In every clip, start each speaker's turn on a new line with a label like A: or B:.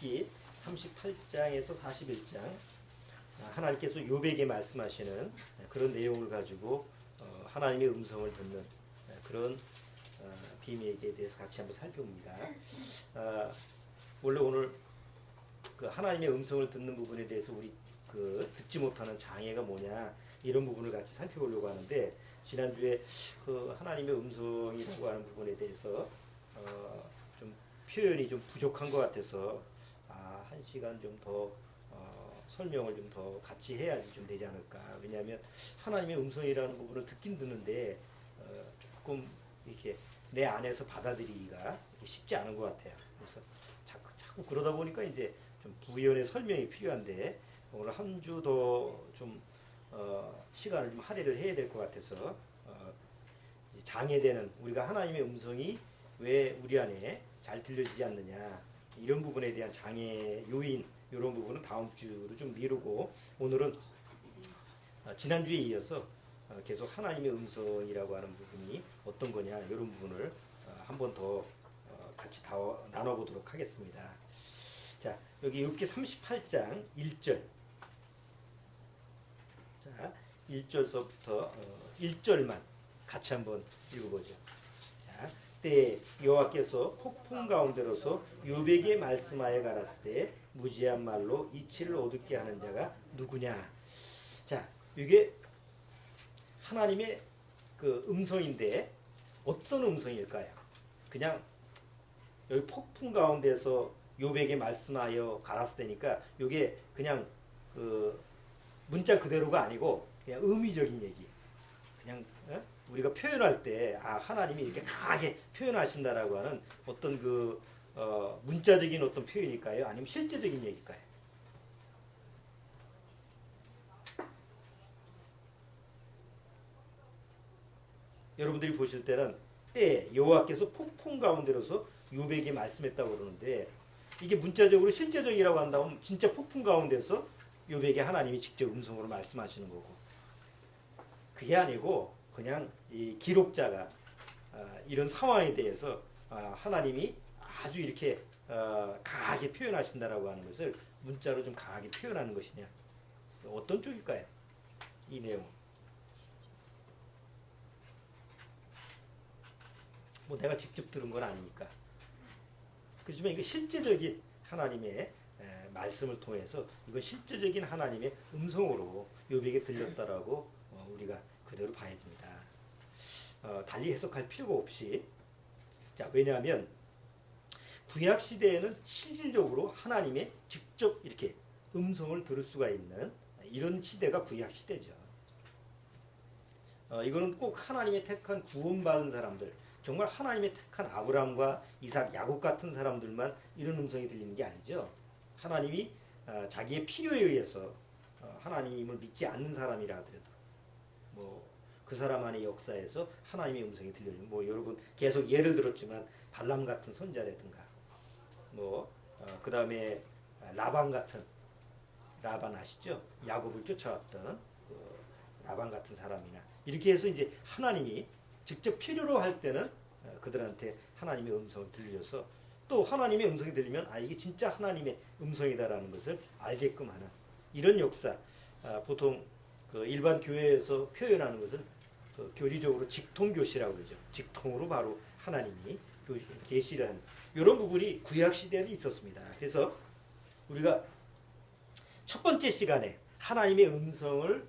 A: 욥기 38장에서 41장 하나님께서 욥에게 말씀하시는 그런 내용을 가지고 하나님의 음성을 듣는 그런 비밀에 대해서 같이 한번 살펴봅니다. 원래 오늘 그 하나님의 음성을 듣는 부분에 대해서 우리 그 듣지 못하는 장애가 뭐냐 이런 부분을 같이 살펴보려고 하는데, 지난주에 그 하나님의 음성이라고 하는 부분에 대해서 좀 표현이 좀 부족한 것 같아서 한 시간 좀 더 설명을 좀 더 같이 해야지 좀 되지 않을까. 왜냐하면 하나님의 음성이라는 부분을 듣긴 듣는데 조금 이렇게 내 안에서 받아들이기가 쉽지 않은 것 같아요. 그래서 자꾸 그러다 보니까 이제 좀 부연의 설명이 필요한데, 오늘 한 주 더 좀 시간을 좀 할애를 해야 될 것 같아서 장애되는 우리가 하나님의 음성이 왜 우리 안에 잘 들려지지 않느냐 이런 부분에 대한 장애 요인 이런 부분은 다음 주로 좀 미루고, 오늘은 지난주에 이어서 계속 하나님의 음성이라고 하는 부분이 어떤 거냐 이런 부분을 한 번 더 같이 나눠보도록 하겠습니다. 자, 여기 욥기 38장 1절. 자, 1절서부터 1절만 같이 한번 읽어보죠. 자, 때에 여호와께서 폭풍 가운데로서 욥에게 말씀하여 가라스 때 무지한 말로 이치를 어둡게 하는 자가 누구냐. 자, 이게 하나님의 그 음성인데 어떤 음성일까요? 그냥 여기 폭풍 가운데서 욥에게 말씀하여 가라스 때니까 이게 그냥 그 문자 그대로가 아니고 그냥 의미적인 얘기. 그냥 우리가 표현할 때 하나님이 이렇게 강하게 표현하신다라고 하는 어떤 그 문자적인 어떤 표현일까요? 아니면 실제적인 얘기일까요? 여러분들이 보실 때는 때 여호와께서 폭풍 가운데로서 욥에게 말씀했다고 그러는데, 이게 문자적으로 실제적이라고 한다면 진짜 폭풍 가운데서 욥에게 하나님이 직접 음성으로 말씀하시는 거고, 그게 아니고 그냥 이 기록자가 이런 상황에 대해서 하나님이 아주 이렇게 강하게 표현하신다라고 하는 것을 문자로 좀 강하게 표현하는 것이냐, 어떤 쪽일까요? 이 내용. 뭐 내가 직접 들은 건 아니니까. 그렇지만 이게 실제적인 하나님의 말씀을 통해서 이건 실제적인 하나님의 음성으로 욥에게 들렸다라고 우리가 그대로 봐야 됩니다. 달리 해석할 필요가 없이. 자, 왜냐하면 구약 시대에는 실질적으로 하나님의 직접 이렇게 음성을 들을 수가 있는 이런 시대가 구약 시대죠. 이거는 꼭 하나님의 택한 구원받은 사람들, 정말 하나님의 택한 아브라함과 이삭, 야곱 같은 사람들만 이런 음성이 들리는 게 아니죠. 하나님이 자기의 필요에 의해서 하나님을 믿지 않는 사람이라 하더라도 뭐 그 사람 안의 역사에서 하나님의 음성이 들려요. 뭐 여러분 계속 예를 들었지만 발람 같은 선자라든가, 뭐 그 다음에 라반 같은, 라반 아시죠? 야곱을 쫓아왔던 그 라반 같은 사람이나, 이렇게 해서 이제 하나님이 직접 필요로 할 때는 그들한테 하나님의 음성을 들려서, 또 하나님의 음성이 들리면 이게 진짜 하나님의 음성이다라는 것을 알게끔 하는 이런 역사. 보통 그 일반 교회에서 표현하는 것은 그 교리적으로 직통교시라고 그러죠. 직통으로 바로 하나님이 계시를 하는 이런 부분이 구약 시대에는 있었습니다. 그래서 우리가 첫 번째 시간에 하나님의 음성을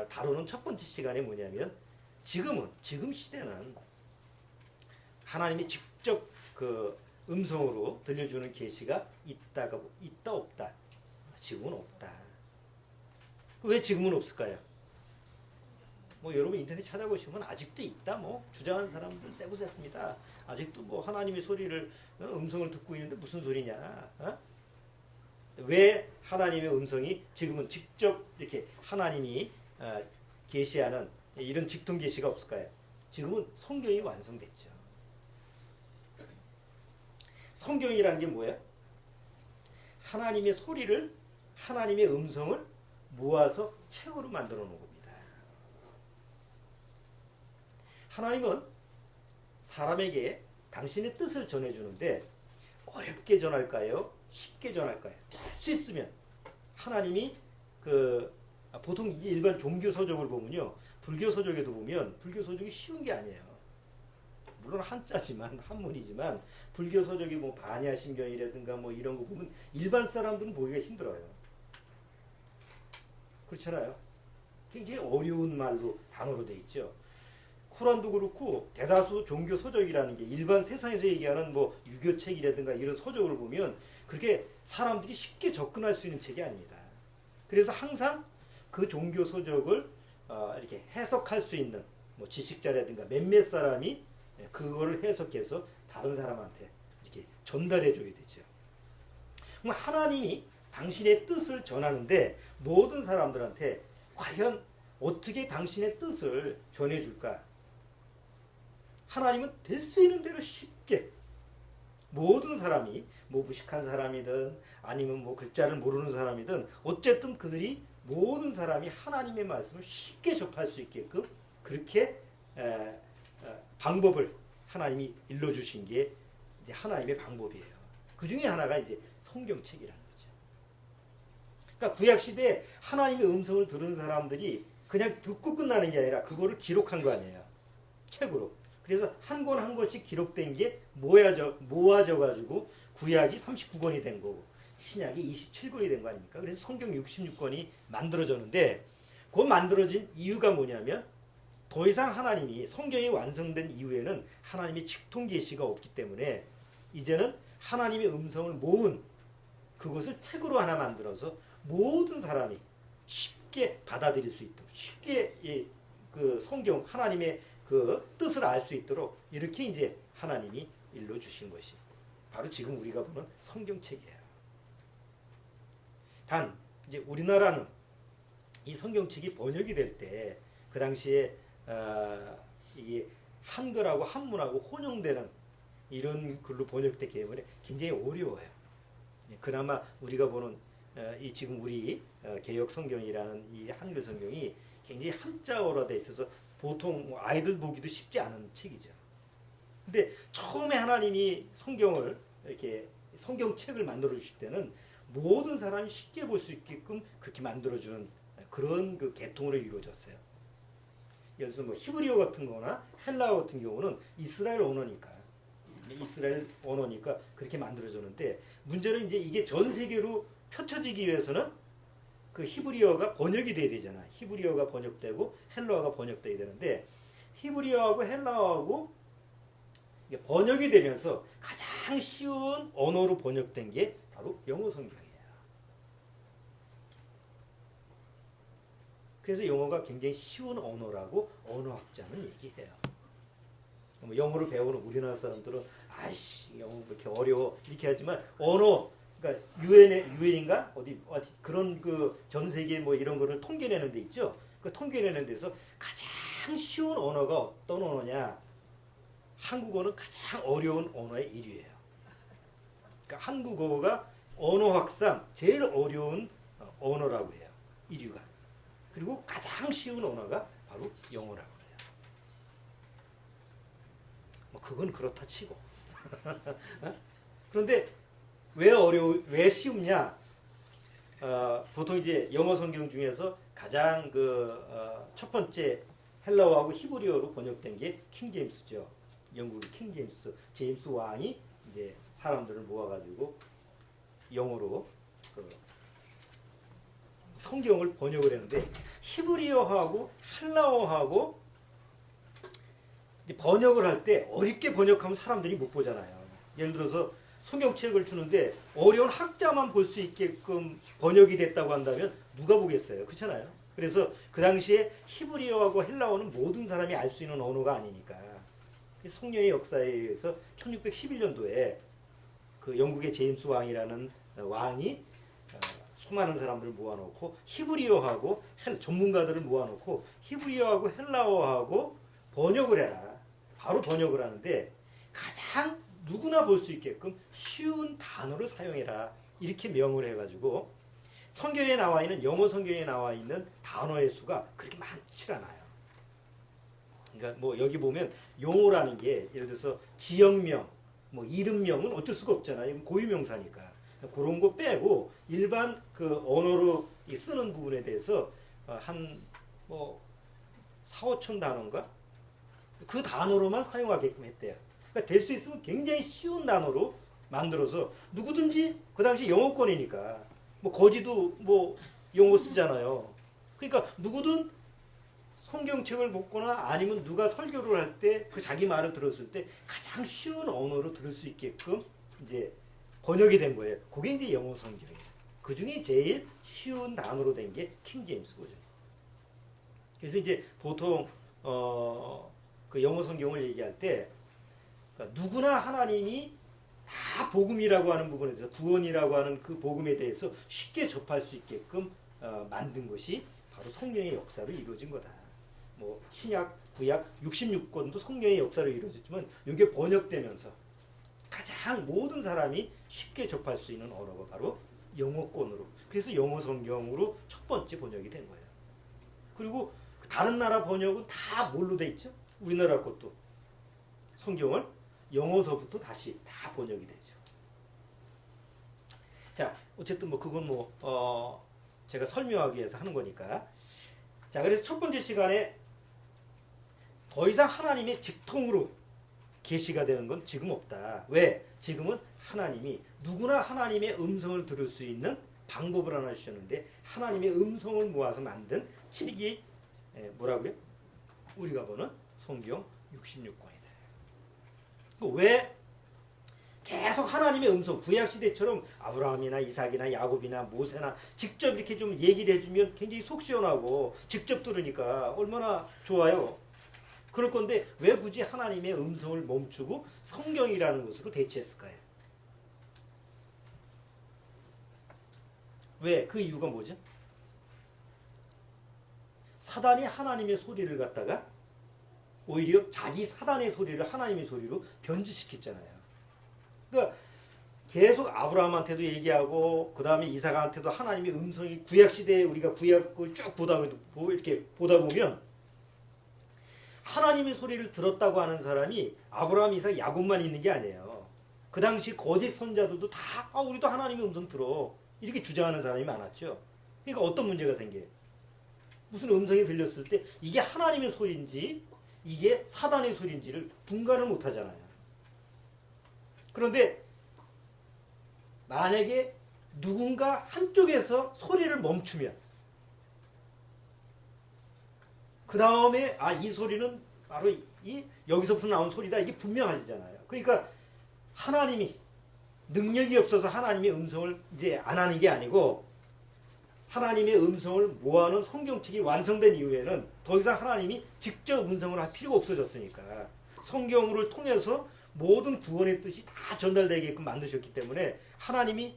A: 다루는 첫 번째 시간에 뭐냐면, 지금 시대는 하나님이 직접 그 음성으로 들려주는 계시가 있다 없다. 지금은 없다. 왜 지금은 없을까요? 뭐 여러분 인터넷 찾아보시면 아직도 있다 뭐 주장하는 사람들 세고셌습니다. 아직도 뭐 하나님의 소리를 음성을 듣고 있는데 무슨 소리냐? 왜 하나님의 음성이 지금은 직접 이렇게 하나님이 계시하는 이런 직통 계시가 없을까요? 지금은 성경이 완성됐죠. 성경이라는 게 뭐예요? 하나님의 소리를, 하나님의 음성을 모아서 책으로 만들어 놓은 겁니다. 하나님은 사람에게 당신의 뜻을 전해주는데 어렵게 전할까요? 쉽게 전할까요? 될 수 있으면 하나님이 그 보통 일반 종교 서적을 보면요, 불교 서적에도 보면 불교 서적이 쉬운 게 아니에요. 물론 한자지만 한문이지만 불교 서적이 뭐 반야신경이라든가 뭐 이런 거 보면 일반 사람들은 보기가 힘들어요. 그렇잖아요. 굉장히 어려운 말로 단어로 돼 있죠. 코란도 그렇고 대다수 종교 서적이라는 게 일반 세상에서 얘기하는 뭐 유교책이라든가 이런 서적을 보면 그렇게 사람들이 쉽게 접근할 수 있는 책이 아닙니다. 그래서 항상 그 종교 서적을 이렇게 해석할 수 있는 뭐 지식자라든가 몇몇 사람이 그거를 해석해서 다른 사람한테 이렇게 전달해 줘야 되죠. 그럼 하나님이 당신의 뜻을 전하는데 모든 사람들한테 과연 어떻게 당신의 뜻을 전해줄까? 하나님은 될 수 있는 대로 쉽게 모든 사람이 뭐 무식한 사람이든 아니면 뭐 글자를 모르는 사람이든 어쨌든 그들이 모든 사람이 하나님의 말씀을 쉽게 접할 수 있게끔 그렇게 방법을 하나님이 일러주신 게 이제 하나님의 방법이에요. 그 중에 하나가 이제 성경책이라는 거죠. 그러니까 구약 시대에 하나님의 음성을 들은 사람들이 그냥 듣고 끝나는 게 아니라 그거를 기록한 거 아니에요. 책으로. 그래서 한 권 한 권씩 기록된 게 모아져 가지고 구약이 39권이 된 거고 신약이 27권이 된 거 아닙니까? 그래서 성경 66권이 만들어졌는데 그 만들어진 이유가 뭐냐면 더 이상 하나님이 성경이 완성된 이후에는 하나님의 직통 계시가 없기 때문에 이제는 하나님의 음성을 모은 그것을 책으로 하나 만들어서 모든 사람이 쉽게 받아들일 수 있도록 쉽게 그 성경 하나님의 그 뜻을 알 수 있도록 이렇게 이제 하나님이 일러주신 것이 바로 지금 우리가 보는 성경책이에요. 단 이제 우리나라는 이 성경책이 번역이 될 때 그 당시에 이게 한글하고 한문하고 혼용되는 이런 글로 번역됐기 때문에 굉장히 어려워요. 그나마 우리가 보는 이 지금 우리 개역 성경이라는 이 한글 성경이 굉장히 한자어로 돼 있어서 보통 아이들 보기도 쉽지 않은 책이죠. 근데 처음에 하나님이 성경을 이렇게 성경책을 만들어 주실 때는 모든 사람이 쉽게 볼 수 있게끔 그렇게 만들어 주는 그런 그 계통으로 이루어졌어요. 예를 들어서 뭐 히브리어 같은 거나 헬라어 같은 경우는 이스라엘 언어니까 그렇게 만들어졌는데 문제는 이제 이게 전 세계로 펼쳐지기 위해서는 그 히브리어가 번역이 돼야 되잖아. 히브리어가 번역되고 헬라어가 번역돼야 되는데 히브리어하고 헬라어하고 이게 번역이 되면서 가장 쉬운 언어로 번역된 게 바로 영어 성경이에요. 그래서 영어가 굉장히 쉬운 언어라고 언어학자는 얘기해요. 뭐 영어를 배우는 우리나라 사람들은 아이씨 영어 왜 이렇게 어려워 이렇게 하지만 언어 그러니까 유엔인가 어디 그런 그 전 세계 뭐 이런 거를 통계내는 데 있죠. 그 통계내는 데서 가장 쉬운 언어가 어떤 언어냐? 한국어는 가장 어려운 언어의 1위예요. 그러니까 한국어가 언어학상 제일 어려운 언어라고 해요. 1위가. 그리고 가장 쉬운 언어가 바로 영어라고 해요. 뭐 그건 그렇다 치고. 그런데 왜 쉬우냐? 보통 이제 영어 성경 중에서 가장 첫 번째 헬라어하고 히브리어로 번역된 게 킹제임스죠. 영국의 제임스 왕이 이제 사람들을 모아가지고 영어로 성경을 번역을 했는데 히브리어하고 헬라어하고 번역을 할 때 어렵게 번역하면 사람들이 못 보잖아요. 예를 들어서 성경책을 주는데 어려운 학자만 볼 수 있게끔 번역이 됐다고 한다면 누가 보겠어요? 그렇잖아요. 그래서 그 당시에 히브리어하고 헬라어는 모든 사람이 알 수 있는 언어가 아니니까 성령의 역사에 의해서 1611년도에 그 영국의 제임스 왕이라는 왕이 수많은 사람들을 모아놓고 히브리어하고 전문가들을 모아놓고 히브리어하고 헬라어하고 번역을 해라. 바로 번역을 하는데 가장 누구나 볼 수 있게끔 쉬운 단어를 사용해라. 이렇게 명을 해가지고 성경에 나와 있는 영어 성경에 나와 있는 단어의 수가 그렇게 많지 않아요. 그러니까 뭐 여기 보면 용어라는 게 예를 들어서 지역명, 뭐 이름명은 어쩔 수가 없잖아요. 고유명사니까. 그런 거 빼고 일반 그 언어로 쓰는 부분에 대해서 한 뭐 4, 5천 단어인가? 그 단어로만 사용하게끔 했대요. 그러니까 될 수 있으면 굉장히 쉬운 단어로 만들어서 누구든지 그 당시 영어권이니까 뭐 거지도 뭐 영어 쓰잖아요. 그러니까 누구든 성경책을 읽거나 아니면 누가 설교를 할 때 그 자기 말을 들었을 때 가장 쉬운 언어로 들을 수 있게끔 이제 번역이 된 거예요. 그게 이제 영어 성경이에요. 그 중에 제일 쉬운 단어로 된 게 킹제임스 버전. 그래서 이제 보통 그 영어 성경을 얘기할 때 그러니까 누구나 하나님이 다 복음이라고 하는 부분에 대해서 구원이라고 하는 그 복음에 대해서 쉽게 접할 수 있게끔 만든 것이 바로 성령의 역사로 이루어진 거다. 뭐 신약, 구약 66권도 성령의 역사로 이루어졌지만 이게 번역되면서 가장 모든 사람이 쉽게 접할 수 있는 언어가 바로 영어권으로. 그래서 영어 성경으로 첫 번째 번역이 된 거예요. 그리고 다른 나라 번역은 다 뭘로 돼 있죠? 우리나라 것도 성경을 영어서부터 다시 다 번역이 되죠. 자, 어쨌든 뭐 그건 뭐 제가 설명하기 위해서 하는 거니까. 자, 그래서 첫 번째 시간에 더 이상 하나님의 직통으로 계시가 되는 건 지금 없다. 왜? 지금은 하나님이 누구나 하나님의 음성을 들을 수 있는 방법을 하나 주셨는데 하나님의 음성을 모아서 만든 7기 뭐라고요? 우리가 보는 성경 66권이다. 왜 계속 하나님의 음성, 구약시대처럼 아브라함이나 이삭이나 야곱이나 모세나 직접 이렇게 좀 얘기를 해주면 굉장히 속 시원하고 직접 들으니까 얼마나 좋아요. 그럴 건데 왜 굳이 하나님의 음성을 멈추고 성경이라는 것으로 대체했을까요? 왜? 그 이유가 뭐죠? 사단이 하나님의 소리를 갖다가 오히려 자기 사단의 소리를 하나님의 소리로 변질시켰잖아요. 그러니까 계속 아브라함한테도 얘기하고 그 다음에 이삭한테도 하나님의 음성이 구약시대에 우리가 구약을 쭉 이렇게 보다 보면 하나님의 소리를 들었다고 하는 사람이 아브라함, 이삭, 야곱만 있는 게 아니에요. 그 당시 거짓 선자들도 다 우리도 하나님의 음성 들어 이렇게 주장하는 사람이 많았죠. 그러니까 어떤 문제가 생겨요? 무슨 음성이 들렸을 때 이게 하나님의 소리인지 이게 사단의 소리인지를 분간을 못 하잖아요. 그런데 만약에 누군가 한쪽에서 소리를 멈추면 그 다음에 이 소리는 바로 여기서부터 나온 소리다 이게 분명해지잖아요. 그러니까 하나님이 능력이 없어서 하나님의 음성을 이제 안 하는 게 아니고 하나님의 음성을 모아놓은 성경책이 완성된 이후에는 더 이상 하나님이 직접 음성을 할 필요가 없어졌으니까 성경을 통해서 모든 구원의 뜻이 다 전달되게끔 만드셨기 때문에 하나님이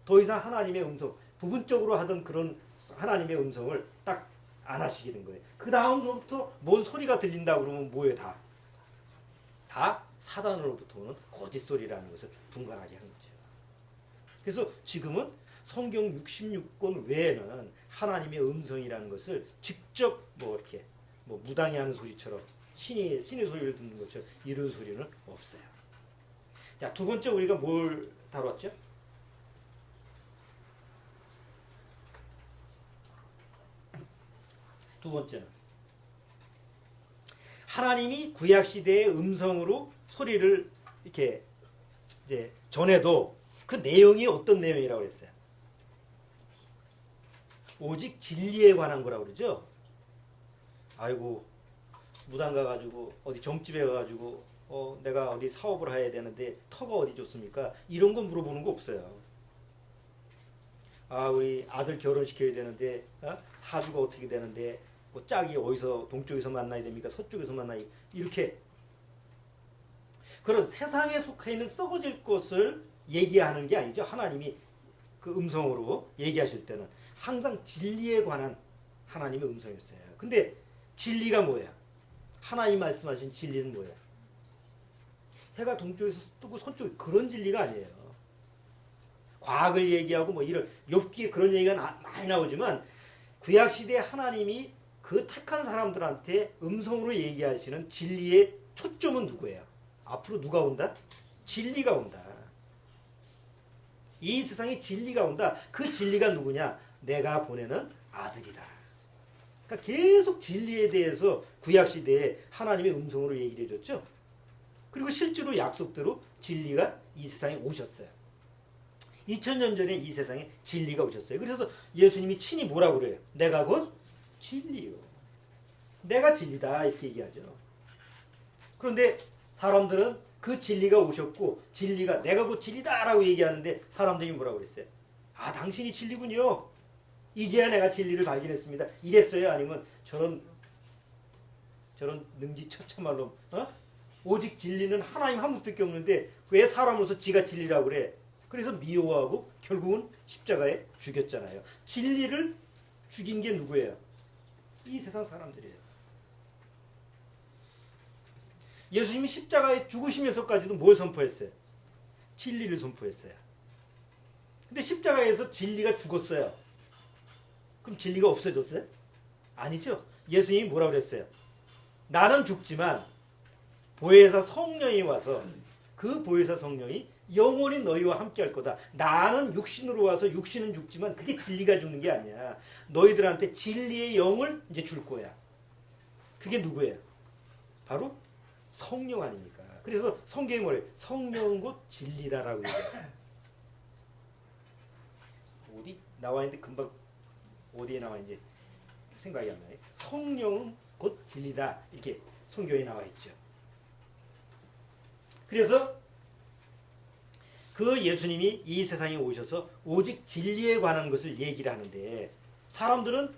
A: 더 이상 하나님의 음성, 부분적으로 하던 그런 하나님의 음성을 딱 안 하시기는 거예요. 그 다음부터 뭔 소리가 들린다 그러면 뭐예요? 다 사단으로부터 오는 거짓 소리라는 것을 분간하게 한 거죠. 그래서 지금은 성경 66권 외에는 하나님의 음성이라는 것을 직접 뭐 이렇게 뭐 무당이 하는 소리처럼 신의 소리를 듣는 것처럼 이런 소리는 없어요. 자, 두 번째 우리가 뭘 다뤘죠? 두 번째는 하나님이 구약 시대의 음성으로 소리를 이렇게 이제 전해도 그 내용이 어떤 내용이라고 그랬어요? 오직 진리에 관한 거라고 그러죠. 아이고 무당 가가지고 어디 점집에 가가지고 내가 어디 사업을 해야 되는데 터가 어디 좋습니까? 이런 거 물어보는 거 없어요. 우리 아들 결혼시켜야 되는데 사주가 어떻게 되는데 뭐 짝이 어디서 동쪽에서 만나야 됩니까? 서쪽에서 만나야 이렇게 그런 세상에 속해 있는 썩어질 것을 얘기하는 게 아니죠. 하나님이 그 음성으로 얘기하실 때는 항상 진리에 관한 하나님의 음성이었어요. 근데 진리가 뭐야? 하나님 말씀하신 진리는 뭐야? 해가 동쪽에서 뜨고 서쪽 그런 진리가 아니에요. 과학을 얘기하고 뭐 이런 욥기에 그런 얘기가 많이 나오지만 구약 시대에 하나님이 그 택한 사람들한테 음성으로 얘기하시는 진리의 초점은 누구예요? 앞으로 누가 온다? 진리가 온다. 이 세상에 진리가 온다. 그 진리가 누구냐? 내가 보내는 아들이다. 그러니까 계속 진리에 대해서 구약시대에 하나님의 음성으로 얘기를 해줬죠. 그리고 실제로 약속대로 진리가 이 세상에 오셨어요. 2000년 전에 이 세상에 진리가 오셨어요. 그래서 예수님이 친히 뭐라고 그래요? 내가 곧 진리요. 내가 진리다 이렇게 얘기하죠. 그런데 사람들은 그 진리가 오셨고 진리가 내가 곧 진리다라고 얘기하는데 사람들이 뭐라고 그랬어요? 아, 당신이 진리군요. 이제야 내가 진리를 발견했습니다. 이랬어요? 아니면 저런 능지처참한 놈, 오직 진리는 하나님 한 분밖에 없는데 왜 사람으로서 지가 진리라고 그래? 그래서 미워하고 결국은 십자가에 죽였잖아요. 진리를 죽인 게 누구예요? 이 세상 사람들이에요. 예수님이 십자가에 죽으시면서까지도 뭘 선포했어요? 진리를 선포했어요. 근데 십자가에서 진리가 죽었어요. 그럼 진리가 없어졌어요? 아니죠. 예수님이 뭐라고 그랬어요? 나는 죽지만 보혜사 성령이 와서 그 보혜사 성령이 영원히 너희와 함께 할 거다. 나는 육신으로 와서 육신은 죽지만 그게 진리가 죽는 게 아니야. 너희들한테 진리의 영을 이제 줄 거야. 그게 누구예요? 바로 성령 아닙니까? 그래서 성경이 뭐래요? 성령은 곧 진리다라고 얘기해요. 어디 나와 있는데 금방 어디에 나와 있는지 생각이 안 나요. 성령은 곧 진리다 이렇게 성경에 나와 있죠. 그래서 그 예수님이 이 세상에 오셔서 오직 진리에 관한 것을 얘기를 하는데 사람들은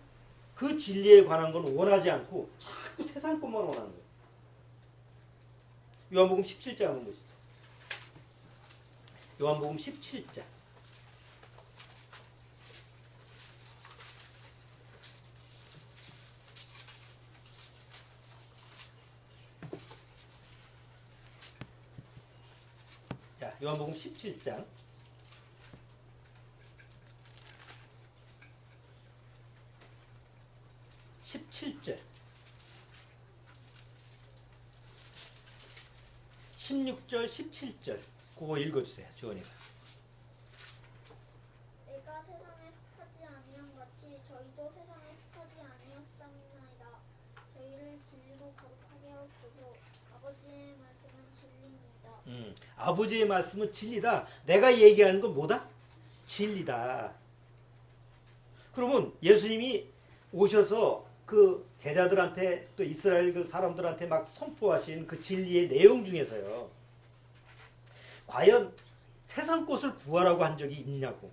A: 그 진리에 관한 건 원하지 않고 자꾸 세상 것만 원하는 거예요. 요한복음 17장 한번 보시죠. 요한복음 17장. 자, 요한복음 17장. 17절. 16절, 17절. 그거 읽어주세요. 주원이가.
B: 내가 세상에 속하지 아니한 같이 저희도 세상에 속하지 아니었사옵나이다. 저희를 진리로 거룩하게 하옵소서. 아버지의 말씀은 진리입니다.
A: 아버지의 말씀은 진리다. 내가 얘기하는 건 뭐다? 진리다. 그러면 예수님이 오셔서 그 제자들한테 또 이스라엘 그 사람들한테 막 선포하신 그 진리의 내용 중에서요. 과연 세상 것을 구하라고 한 적이 있냐고.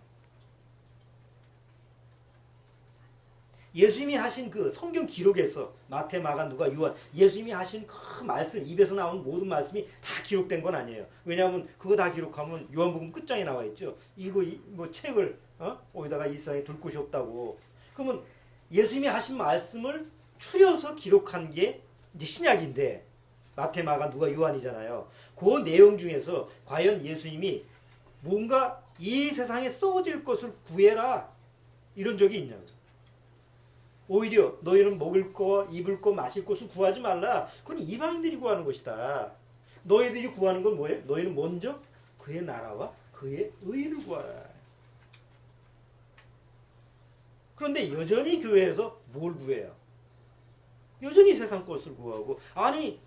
A: 예수님이 하신 그 성경 기록에서 마태, 마가, 누가, 요한 예수님이 하신 그 말씀 입에서 나온 모든 말씀이 다 기록된 건 아니에요. 왜냐하면 그거 다 기록하면 요한복음 끝장에 나와 있죠. 이거 뭐 책을 어디다가 이 세상에 둘 곳이 없다고. 그러면 예수님이 하신 말씀을 추려서 기록한 게 이제 신약인데 마태, 마가, 누가, 요한이잖아요. 그 내용 중에서 과연 예수님이 뭔가 이 세상에 썩어질 것을 구해라 이런 적이 있냐고. 오히려 너희는 먹을 거, 입을 거, 마실 것을 구하지 말라. 그건 이방인들이 구하는 것이다. 너희들이 구하는 건 뭐예요? 너희는 먼저 그의 나라와 그의 의를 구하라. 그런데 여전히 교회에서 뭘 구해요? 여전히 세상 것을 구하고, 아니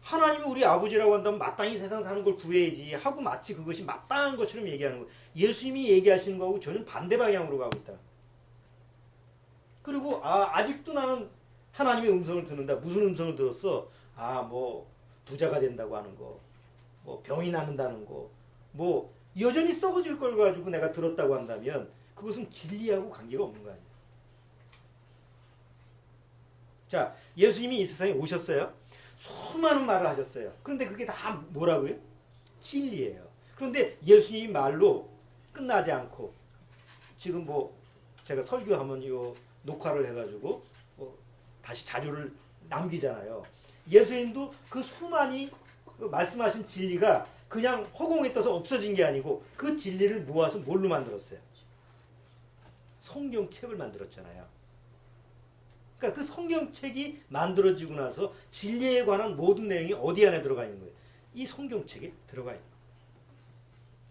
A: 하나님이 우리 아버지라고 한다면 마땅히 세상 사는 걸 구해야지 하고 마치 그것이 마땅한 것처럼 얘기하는 거예요. 예수님이 얘기하시는 거하고 전혀 반대 방향으로 가고 있다. 그리고 아직도 나는 하나님의 음성을 듣는다. 무슨 음성을 들었어? 뭐 부자가 된다고 하는 거, 뭐 병이 낫는다는 거, 뭐 여전히 썩어질 걸 가지고 내가 들었다고 한다면 그것은 진리하고 관계가 없는 거 아니에요. 자, 예수님이 이 세상에 오셨어요. 수많은 말을 하셨어요. 그런데 그게 다 뭐라고요? 진리예요. 그런데 예수님이 말로 끝나지 않고 지금 뭐 제가 설교하면 요 녹화를 해가지고 다시 자료를 남기잖아요. 예수님도 그 수많이 말씀하신 진리가 그냥 허공에 떠서 없어진 게 아니고 그 진리를 모아서 뭘로 만들었어요? 성경책을 만들었잖아요. 그러니까 그 성경책이 만들어지고 나서 진리에 관한 모든 내용이 어디 안에 들어가 있는 거예요? 이 성경책에 들어가 있는 거예요.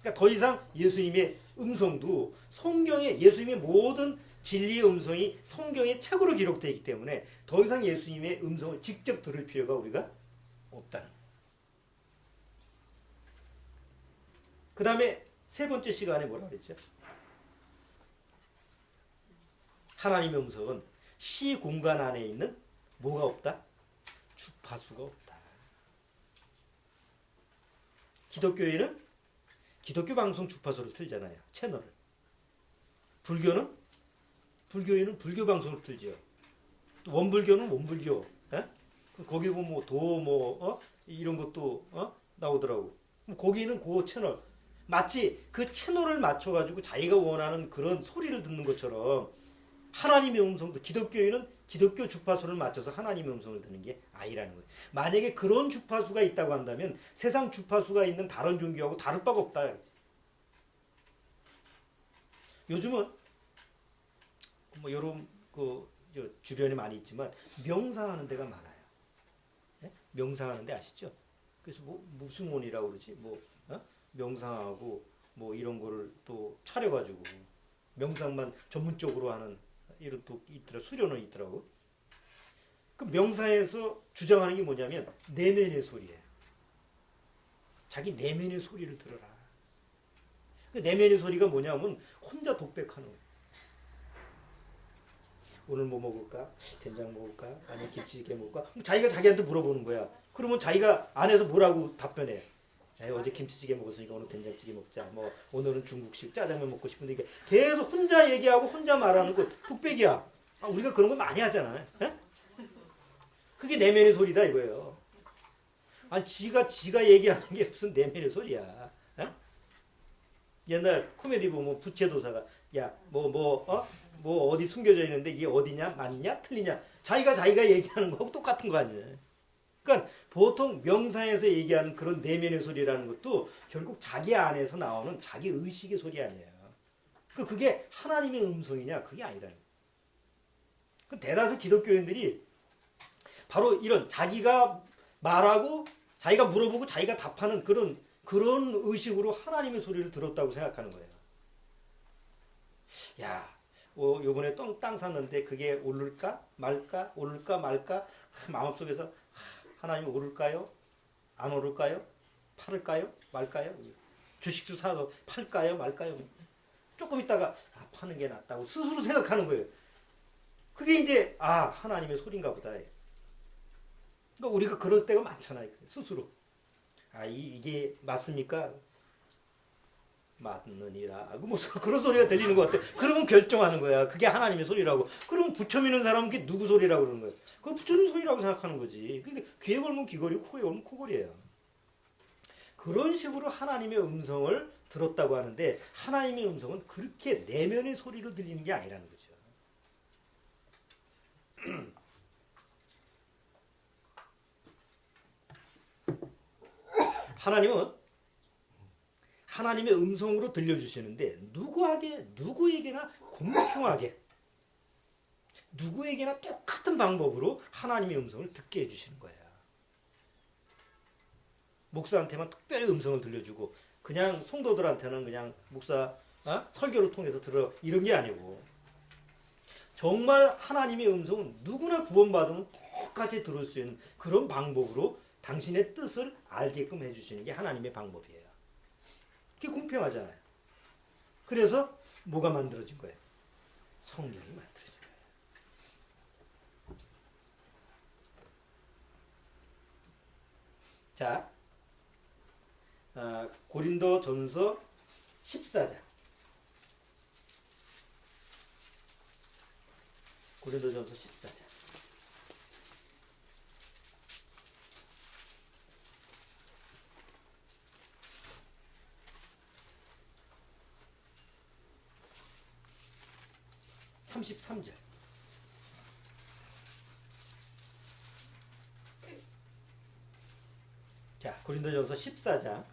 A: 그러니까 더 이상 예수님의 음성도 성경에 예수님의 모든 진리의 음성이 성경에 책으로 기록되어 있기 때문에 더 이상 예수님의 음성을 직접 들을 필요가 우리가 없다는 거예요. 그 다음에 세 번째 시간에 뭐라 그랬죠? 하나님의 음성은 시 공간 안에 있는 뭐가 없다? 주파수가 없다. 기독교에는 기독교 방송 주파수를 틀잖아요. 채널을. 불교에는 불교 방송을 틀죠. 또 원불교는 원불교. 에? 거기 보면 이런 것도 나오더라고. 거기는 그 채널. 마치 그 채널을 맞춰가지고 자기가 원하는 그런 소리를 듣는 것처럼 하나님의 음성도 기독교에는 기독교 주파수를 맞춰서 하나님의 음성을 듣는 게 아니라는 거예요. 만약에 그런 주파수가 있다고 한다면 세상 주파수가 있는 다른 종교하고 다를 바가 없다. 요즘은 뭐 여러분 주변에 많이 있지만 명상하는 데가 많아요. 네? 명상하는 데 아시죠? 그래서 무슨 원이라고 그러지? 명상하고 이런 거를 또 차려가지고 명상만 전문적으로 하는 이런 또 있더라. 수련은 있더라고. 그 명상에서 주장하는 게 뭐냐면 내면의 소리예요. 자기 내면의 소리를 들어라. 그 내면의 소리가 뭐냐면 혼자 독백하는 거예요. 오늘 뭐 먹을까? 된장 먹을까? 아니면 김치찌개 먹을까? 자기가 자기한테 물어보는 거야. 그러면 자기가 안에서 뭐라고 답변해? 어제 김치찌개 먹었으니까 오늘 된장찌개 먹자. 오늘은 중국식 짜장면 먹고 싶은데 이게 계속 혼자 얘기하고 혼자 말하는 거 뚝배기야. 우리가 그런 거 많이 하잖아. 에? 그게 내면의 소리다 이거예요. 지가 얘기하는 게 무슨 내면의 소리야. 에? 옛날 코미디 보면 부채도사가 어디 숨겨져 있는데 이게 어디냐? 맞냐? 틀리냐? 자기가 얘기하는 거하고 똑같은 거 아니에요. 그러니까 보통 명상에서 얘기하는 그런 내면의 소리라는 것도 결국 자기 안에서 나오는 자기 의식의 소리 아니에요. 그게 하나님의 음성이냐? 그게 아니라는 거예요. 대다수 기독교인들이 바로 이런 자기가 말하고 자기가 물어보고 자기가 답하는 그런 의식으로 하나님의 소리를 들었다고 생각하는 거예요. 요번에 땅 샀는데 그게 오를까 말까 오를까 말까 마음속에서 하나님 오를까요? 안 오를까요? 팔을까요? 말까요? 주식도 사서 팔까요? 말까요? 조금 있다가 파는 게 낫다고 스스로 생각하는 거예요. 그게 이제 하나님의 소리인가 보다. 그러니까 우리가 그럴 때가 많잖아요. 스스로. 이게 맞습니까? 맞느니라. 그런 소리가 들리는 것 같아. 그러면 결정하는 거야. 그게 하나님의 소리라고. 그러면 부처 믿는 사람은 그게 누구 소리라고 그러는 거야. 그거 부처 믿는 소리라고 생각하는 거지. 그러니까 귀에 걸면 귀걸이고 코에 걸면 코걸이에요. 그런 식으로 하나님의 음성을 들었다고 하는데 하나님의 음성은 그렇게 내면의 소리로 들리는 게 아니라는 거죠. 하나님은 하나님의 음성으로 들려주시는데 누구에게나 공평하게 누구에게나 똑같은 방법으로 하나님의 음성을 듣게 해주시는 거예요. 목사한테만 특별히 음성을 들려주고 그냥 성도들한테는 그냥 목사 설교를 통해서 들어 이런 게 아니고 정말 하나님의 음성은 누구나 구원받으면 똑같이 들을 수 있는 그런 방법으로 당신의 뜻을 알게끔 해주시는 게 하나님의 방법이에요. 그게 공평하잖아요. 그래서 뭐가 만들어진 거예요? 성경이 만들어진 거예요. 자, 고린도전서 14장. 고린도전서 14장. (33절) 자, 고린도전서 14장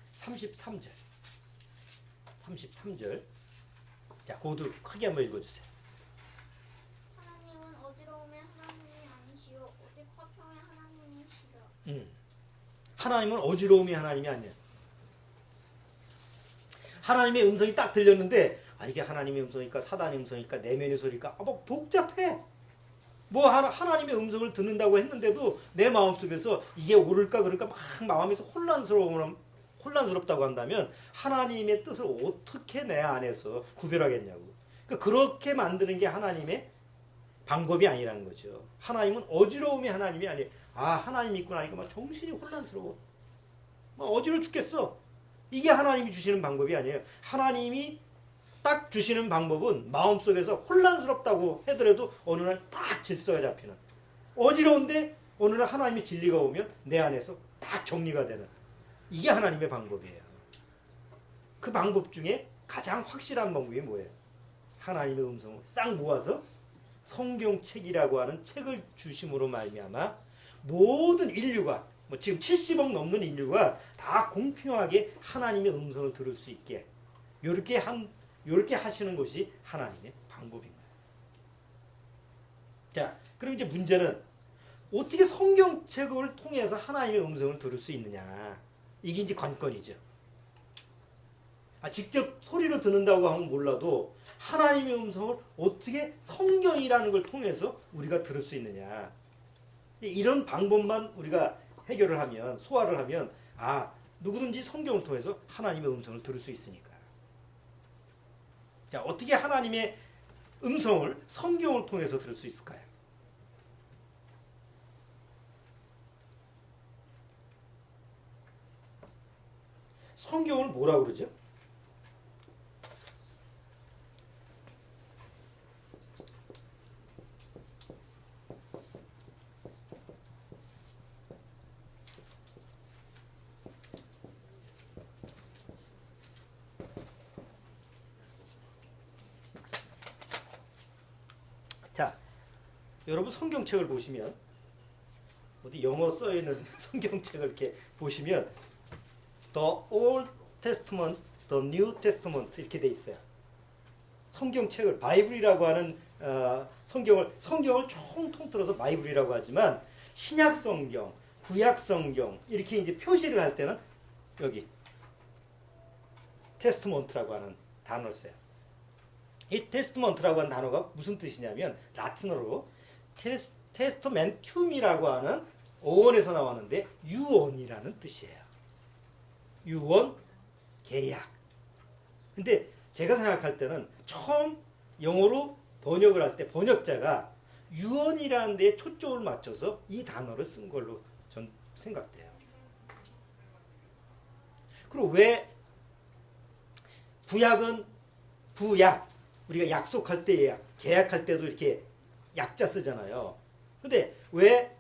A: 33절. 자, 고두 크게 한번 읽어주세요.
B: 하나님은 어지러움의 하나님이 아니시오 오직 화평의 하나님이시라.
A: 하나님은 어지러움의 하나님이 아니에요. 하나님의 음성이 딱 들렸는데 이게 하나님의 음성일까 사단의 음성일까 내면의 소리일까 뭐 복잡해. 뭐 하나님의 음성을 듣는다고 했는데도 내 마음속에서 이게 옳을까 그럴까 막 마음에서 혼란스럽다고 한다면 하나님의 뜻을 어떻게 내 안에서 구별하겠냐고. 그러니까 그렇게 만드는 게 하나님의 방법이 아니라는 거죠. 하나님은 어지러움이 하나님이 아니에요. 하나님 믿고 나니까 막 정신이 혼란스러워. 막 어지러워 죽겠어. 이게 하나님이 주시는 방법이 아니에요. 하나님이 딱 주시는 방법은 마음속에서 혼란스럽다고 하더라도 어느 날 딱 질서가 잡히는, 어지러운데 어느 날 하나님의 진리가 오면 내 안에서 딱 정리가 되는, 이게 하나님의 방법이에요. 그 방법 중에 가장 확실한 방법이 뭐예요? 하나님의 음성을 싹 모아서 성경책이라고 하는 책을 주심으로 말미암아 모든 인류가, 뭐 지금 70억 넘는 인류가 다 공평하게 하나님의 음성을 들을 수 있게 요렇게 하시는 것이 하나님의 방법인 거예요. 자, 그럼 이제 문제는 어떻게 성경책을 통해서 하나님의 음성을 들을 수 있느냐? 이게 이제 관건이죠. 직접 소리로 듣는다고 하면 몰라도 하나님의 음성을 어떻게 성경이라는 걸 통해서 우리가 들을 수 있느냐? 이런 방법만 우리가 해결을 하면, 소화를 하면 누구든지 성경을 통해서 하나님의 음성을 들을 수 있으니까. 자, 어떻게 하나님의 음성을 성경을 통해서 들을 수 있을까요? 성경을 뭐라고 그러죠? 자, 여러분 성경책을 보시면, 어디 영어 써 있는 성경책을 이렇게 보시면 The Old Testament, The New Testament 이렇게 돼 있어요. 성경책을 바이블이라고 하는 성경을 총 통틀어서 바이블이라고 하지만 신약 성경, 구약 성경 이렇게 이제 표시를 할 때는 여기 테스트먼트라고 하는 단어를 써요. 이 테스트먼트라고 하는 단어가 무슨 뜻이냐면 라틴어로 테스토멘툼이라고 하는 어원에서 나왔는데 유언이라는 뜻이에요. 유언, 계약. 근데 제가 생각할 때는 처음 영어로 번역을 할 때 번역자가 유언이라는 데에 초점을 맞춰서 이 단어를 쓴 걸로 전 생각돼요. 그리고 왜 구약은 부약, 우리가 약속할 때 계약할 때도 이렇게 약자 쓰잖아요. 근데 왜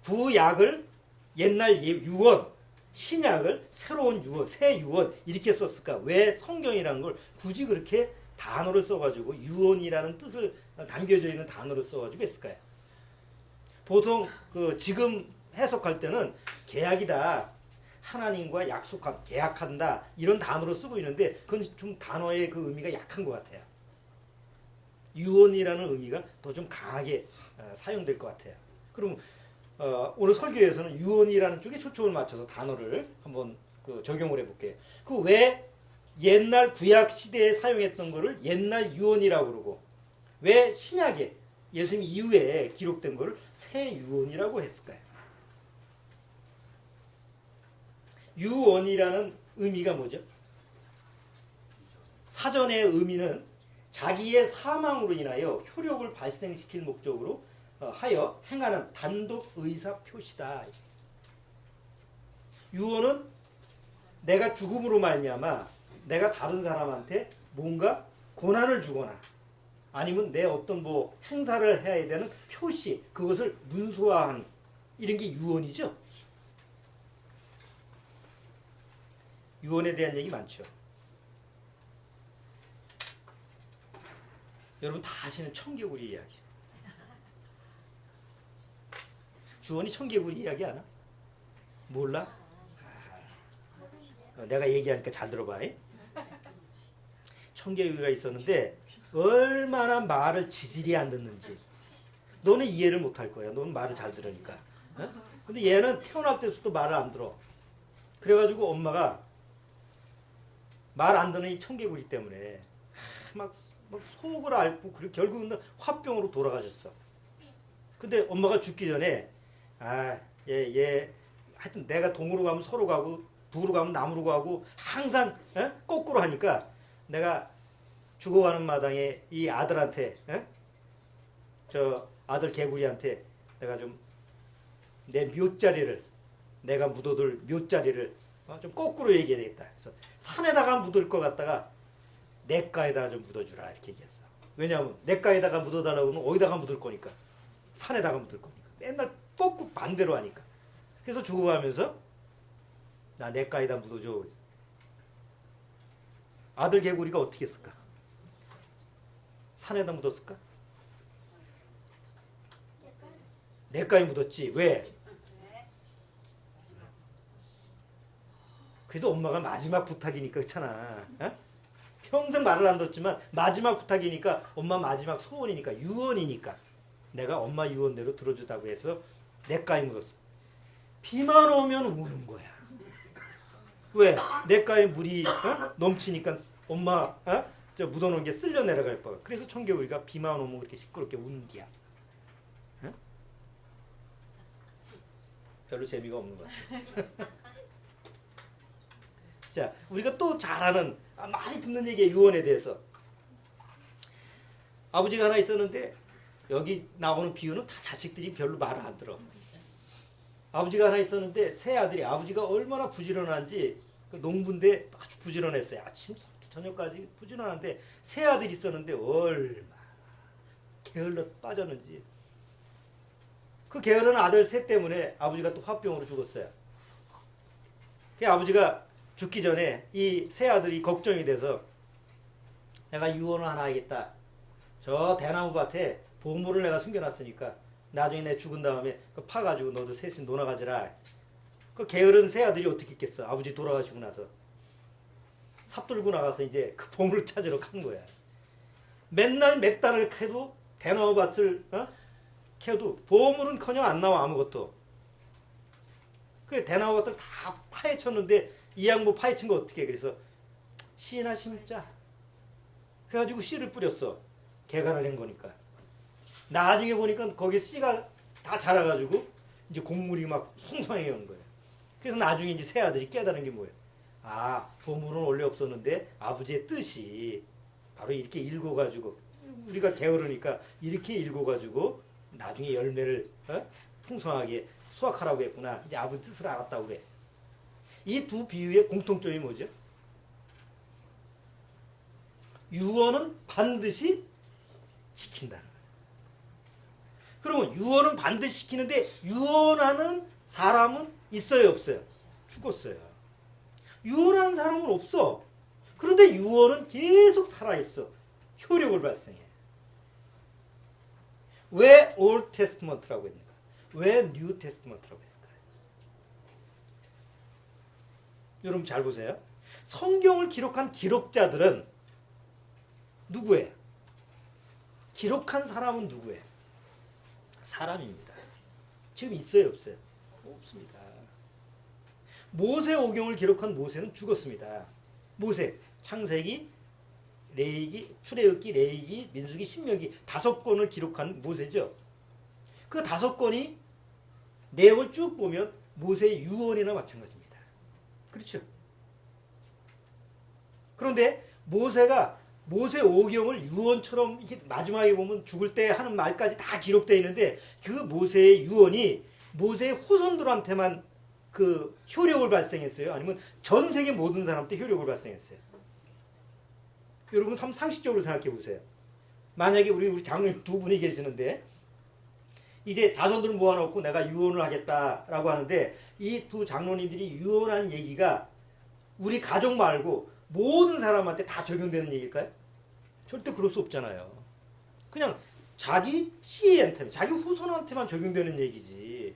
A: 구약을 옛날 유언, 신약을 새로운 유언, 새 유언 이렇게 썼을까? 왜 성경이라는 걸 굳이 그렇게 단어를 써가지고 유언이라는 뜻을 담겨져 있는 단어를 써가지고 했을까요? 보통 지금 해석할 때는 계약이다, 하나님과 약속함, 계약한다 이런 단어로 쓰고 있는데 그건 좀 단어의 그 의미가 약한 것 같아요. 유언이라는 의미가 더 좀 강하게 사용될 것 같아요. 그럼 오늘 설교에서는 유언이라는 쪽에 초점을 맞춰서 단어를 한번 적용을 해볼게요. 그 왜 옛날 구약 시대에 사용했던 거를 옛날 유언이라고 그러고 왜 신약에 예수님 이후에 기록된 거를 새 유언이라고 했을까요? 유언이라는 의미가 뭐죠? 사전의 의미는 자기의 사망으로 인하여 효력을 발생시킬 목적으로 하여 행하는 단독 의사 표시다. 유언은 내가 죽음으로 말미암아 내가 다른 사람한테 뭔가 고난을 주거나 아니면 내 어떤 뭐 행사를 해야 되는 표시, 그것을 문서화한 이런 게 유언이죠. 유언에 대한 얘기 많죠. 여러분 다 아시는 청개구리 이야기. 주원이 청개구리 이야기 아나? 몰라? 내가 얘기하니까 잘 들어봐. 청개구리가 있었는데 얼마나 말을 지질이 안 듣는지 너는 이해를 못할 거야. 너는 말을 잘 들으니까. 근데 얘는 태어날 때부터 말을 안 들어. 그래가지고 엄마가 말 안 듣는 이 청개구리 때문에 막 속을 앓고 그리고 결국은 화병으로 돌아가셨어. 근데 엄마가 죽기 전에 얘 하여튼 내가 동으로 가면 서로 가고 북으로 가면 남으로 가고 항상 거꾸로 하니까 내가 죽어가는 마당에 이 아들한테 저 아들 개구리한테 내가 좀 내 묘자리를 내가 묻어둘 묘자리를 좀 거꾸로 얘기해야 되겠다. 그래서 산에다가 묻을 것 같다가 냇가에다가 좀 묻어주라 이렇게 얘기했어. 왜냐하면 냇가에다가 묻어달라고 하면 어디다가 묻을 거니까 산에다가 묻을 거니까 맨날 거꾸로 반대로 하니까. 그래서 죽어가면서 나 냇가에다 묻어줘. 아들 개구리가 어떻게 했을까? 산에다 묻었을까? 냇가에 묻었지. 왜? 그래도 엄마가 마지막 부탁이니까 그렇잖아. 평생 말을 안 듣지만 마지막 부탁이니까 엄마 마지막 소원이니까 유언이니까 내가 엄마 유언대로 들어주다고 해서 냇가에 묻었어. 비만 오면 우는 거야. 왜? 냇가에 물이 넘치니까 엄마 저 묻어놓은 게 쓸려 내려갈 거야. 그래서 청개구리가 비만 오면 그렇게 시끄럽게 운디야. 별로 재미가 없는 것 같아. 자, 우리가 또 잘 아는 많이 듣는 얘기의 유언에 대해서 아버지가 하나 있었는데 여기 나오는 비유는 다 자식들이 별로 말을 안 들어. 아버지가 하나 있었는데 세 아들이 아버지가 얼마나 부지런한지 그 농부인데 아주 부지런했어요. 아침부터 저녁까지 부지런한데 세 아들이 있었는데 얼마나 게을러 빠졌는지 그 게으른 아들 셋 때문에 아버지가 또 화병으로 죽었어요. 그 아버지가 죽기 전에 이 세 아들이 걱정이 돼서 내가 유언을 하나 하겠다. 저 대나무 밭에 보물을 내가 숨겨놨으니까 나중에 내 죽은 다음에 그 파가지고 너도 셋이 놀아가지라. 그 게으른 세 아들이 어떻게 있겠어. 아버지 돌아가시고 나서 삽들고 나가서 이제 그 보물을 찾으러 간 거야. 맨날 몇 달을 캐도 대나무 밭을 캐도 보물은커녕 안 나와 아무것도. 그 대나무 밭을 다 파헤쳤는데 이 양모 파헤친 거 어떻게 해. 그래서 씨나 심자. 그래가지고 씨를 뿌렸어. 개간을 낸 거니까. 나중에 보니까 거기에 씨가 다 자라가지고 이제 곡물이 막 풍성해 오는 거예요. 그래서 나중에 이제 세 아들이 깨달은 게 뭐예요? 보물은 원래 없었는데 아버지의 뜻이 바로 이렇게 읽어가지고 우리가 게으르니까 이렇게 읽어가지고 나중에 열매를 풍성하게 수확하라고 했구나. 이제 아버지 뜻을 알았다고 그래. 이 두 비유의 공통점이 뭐죠? 유언은 반드시 지킨다는 거예요. 그러면 유언은 반드시 지키는데 유언하는 사람은 있어요, 없어요? 죽었어요. 유언하는 사람은 없어. 그런데 유언은 계속 살아있어. 효력을 발생해. 왜 Old Testament라고 했는가? 왜 New Testament라고 했을까요? 여러분 잘 보세요. 성경을 기록한 기록자들은 누구예요? 기록한 사람은 누구예요? 사람입니다. 지금 있어요, 없어요? 없습니다. 모세오경을 기록한 모세는 죽었습니다. 모세, 창세기, 레위기, 출애굽기, 레위기, 민수기, 신명기 5권을 기록한 모세죠. 그 5권이 내용을 쭉 보면 모세의 유언이나 마찬가지입니다. 그렇죠? 그런데 모세가 모세오경을 유언처럼 이렇게 마지막에 보면 죽을 때 하는 말까지 다 기록되어 있는데 그 모세의 유언이 모세의 후손들한테만 그 효력을 발생했어요? 아니면 전 세계 모든 사람한테 효력을 발생했어요? 여러분 상식적으로 생각해 보세요. 만약에 우리 장로님 두 분이 계시는데 이제 자손들을 모아놓고 내가 유언을 하겠다라고 하는데 이 두 장로님들이 유언한 얘기가 우리 가족 말고 모든 사람한테 다 적용되는 얘기일까요? 절대 그럴 수 없잖아요. 그냥 자기 씨한테, 자기 후손한테만 적용되는 얘기지.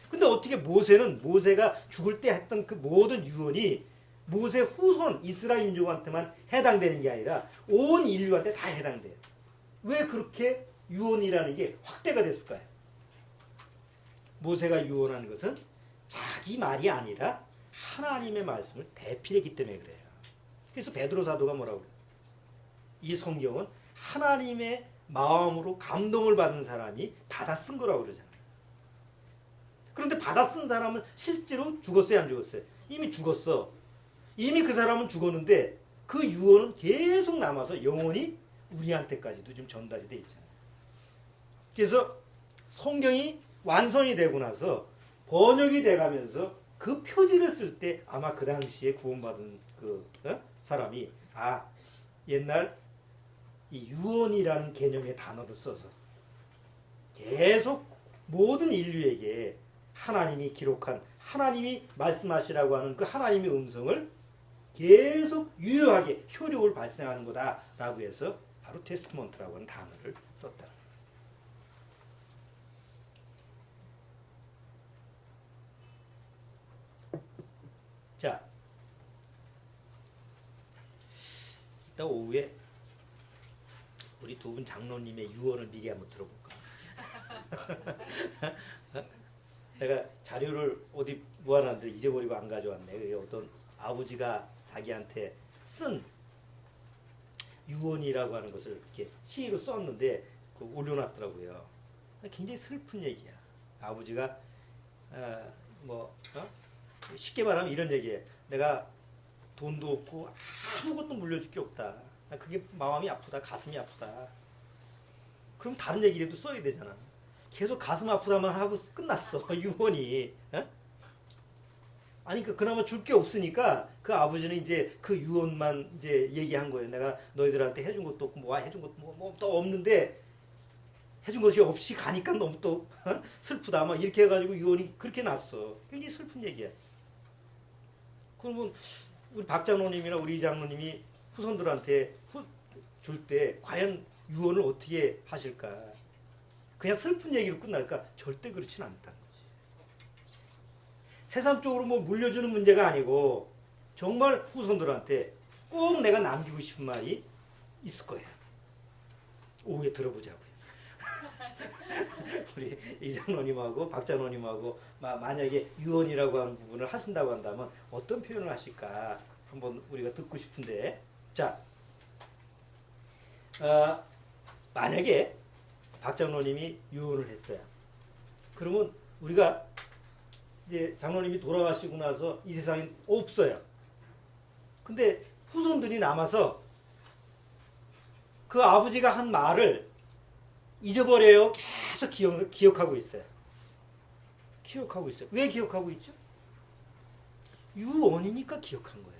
A: 근데 어떻게 모세가 죽을 때 했던 그 모든 유언이 모세 후손 이스라엘 민족한테만 해당되는 게 아니라 온 인류한테 다 해당돼요. 왜 그렇게 유언이라는 게 확대가 됐을까요? 모세가 유언하는 것은 자기 말이 아니라 하나님의 말씀을 대필했기 때문에 그래요. 그래서 베드로 사도가 뭐라고 그래요? 이 성경은 하나님의 마음으로 감동을 받은 사람이 받아 쓴 거라고 그러잖아요. 그런데 받아 쓴 사람은 실제로 죽었어요, 안 죽었어요? 이미 죽었어. 이미 그 사람은 죽었는데 그 유언은 계속 남아서 영원히 우리한테까지도 좀 전달이 돼 있잖아요. 그래서 성경이 완성이 되고 나서 번역이 돼가면서 그 표지를 쓸 때 아마 그 당시에 구원받은 그 사람이 옛날 이 유언이라는 개념의 단어를 써서 계속 모든 인류에게 하나님이 기록한 하나님이 말씀하시라고 하는 그 하나님의 음성을 계속 유효하게 효력을 발생하는 거다라고 해서 바로 테스트먼트라고 하는 단어를 썼다. 자, 이따 오후에 우리 두 분 장로님의 유언을 미리 한번 들어볼까? 내가 자료를 어디 모아놨는데 잊어버리고 안 가져왔네. 어떤 아버지가 자기한테 쓴 유언이라고 하는 것을 이렇게 시로 썼는데 올려놨더라고요. 굉장히 슬픈 얘기야. 아버지가 쉽게 말하면 이런 얘기예요. 내가 돈도 없고 아무것도 물려줄 게 없다. 그게 마음이 아프다. 가슴이 아프다. 그럼 다른 얘기라도 써야 되잖아. 계속 가슴 아프다만 하고 끝났어. 유언이. 아니 그나마 줄 게 없으니까 그 아버지는 이제 그 유언만 이제 얘기한 거예요. 내가 너희들한테 해준 것도 없고 뭐 해준 것도 뭐 또 없는데 해준 것이 없이 가니까 너무 또 슬프다. 막 이렇게 해가지고 유언이 그렇게 났어. 굉장히 슬픈 얘기야. 그러면 우리 박 장로님이나 우리 장로님이 후손들한테 줄 때 과연 유언을 어떻게 하실까? 그냥 슬픈 얘기로 끝날까? 절대 그렇진 않다는 거지. 세상적으로 뭐 물려주는 문제가 아니고 정말 후손들한테 꼭 내가 남기고 싶은 말이 있을 거예요. 오후에 들어보자고요. 우리 이장로님하고 박장로님하고 만약에 유언이라고 하는 부분을 하신다고 한다면 어떤 표현을 하실까 한번 우리가 듣고 싶은데, 자, 만약에 박장로님이 유언을 했어요. 그러면 우리가 이제 장로님이 돌아가시고 나서 이 세상에 없어요. 근데 후손들이 남아서 그 아버지가 한 말을 잊어버려요. 계속 기억하고 있어요. 기억하고 있어요. 왜 기억하고 있죠? 유언이니까 기억한 거예요.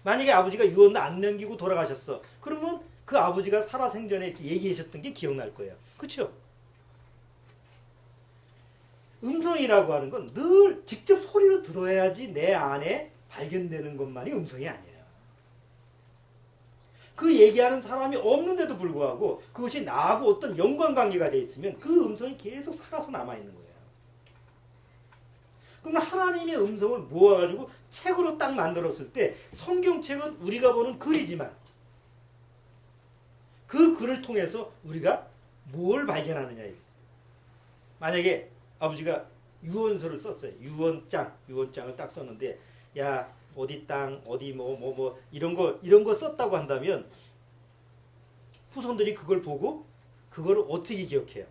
A: 만약에 아버지가 유언도 안 남기고 돌아가셨어. 그러면 그 아버지가 살아생전에 이렇게 얘기하셨던 게 기억날 거예요. 그렇죠? 음성이라고 하는 건 늘 직접 소리로 들어야지 내 안에 발견되는 것만이 음성이 아니에요. 그 얘기하는 사람이 없는데도 불구하고 그것이 나하고 어떤 연관관계가 돼 있으면 그 음성이 계속 살아서 남아있는 거예요. 그러면 하나님의 음성을 모아가지고 책으로 딱 만들었을 때 성경책은 우리가 보는 글이지만 그 글을 통해서 우리가 뭘 발견하느냐 이거죠. 만약에 아버지가 유언서를 썼어요. 유언장을 딱 썼는데 야 어디 땅 어디 뭐 이런 거 썼다고 한다면 후손들이 그걸 보고 그걸 어떻게 기억해요?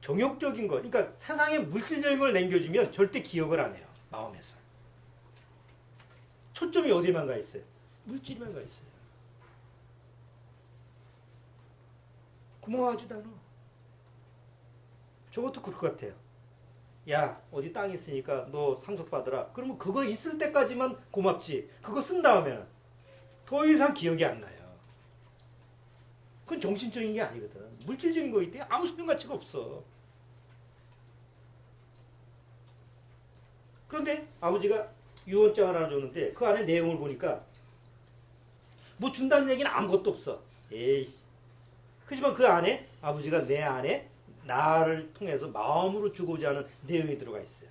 A: 정욕적인 거, 그러니까 세상에 물질적인 걸 남겨주면 절대 기억을 안 해요. 마음에서. 초점이 어디만 가 있어요? 물질만 가 있어요. 고마워하지도 않아. 저것도 그럴 것 같아요. 야 어디 땅 있으니까 너 상속받으라. 그러면 그거 있을 때까지만 고맙지. 그거 쓴 다음에는 더 이상 기억이 안 나요. 그건 정신적인 게 아니거든. 물질적인 거기 때문에 아무 소용가치가 없어. 그런데 아버지가 유언장을 하나 줬는데 그 안에 내용을 보니까 뭐 준다는 얘기는 아무것도 없어. 에이. 그렇지만 그 안에 아버지가 내 안에 나를 통해서 마음으로 주고자 하는 내용이 들어가 있어요.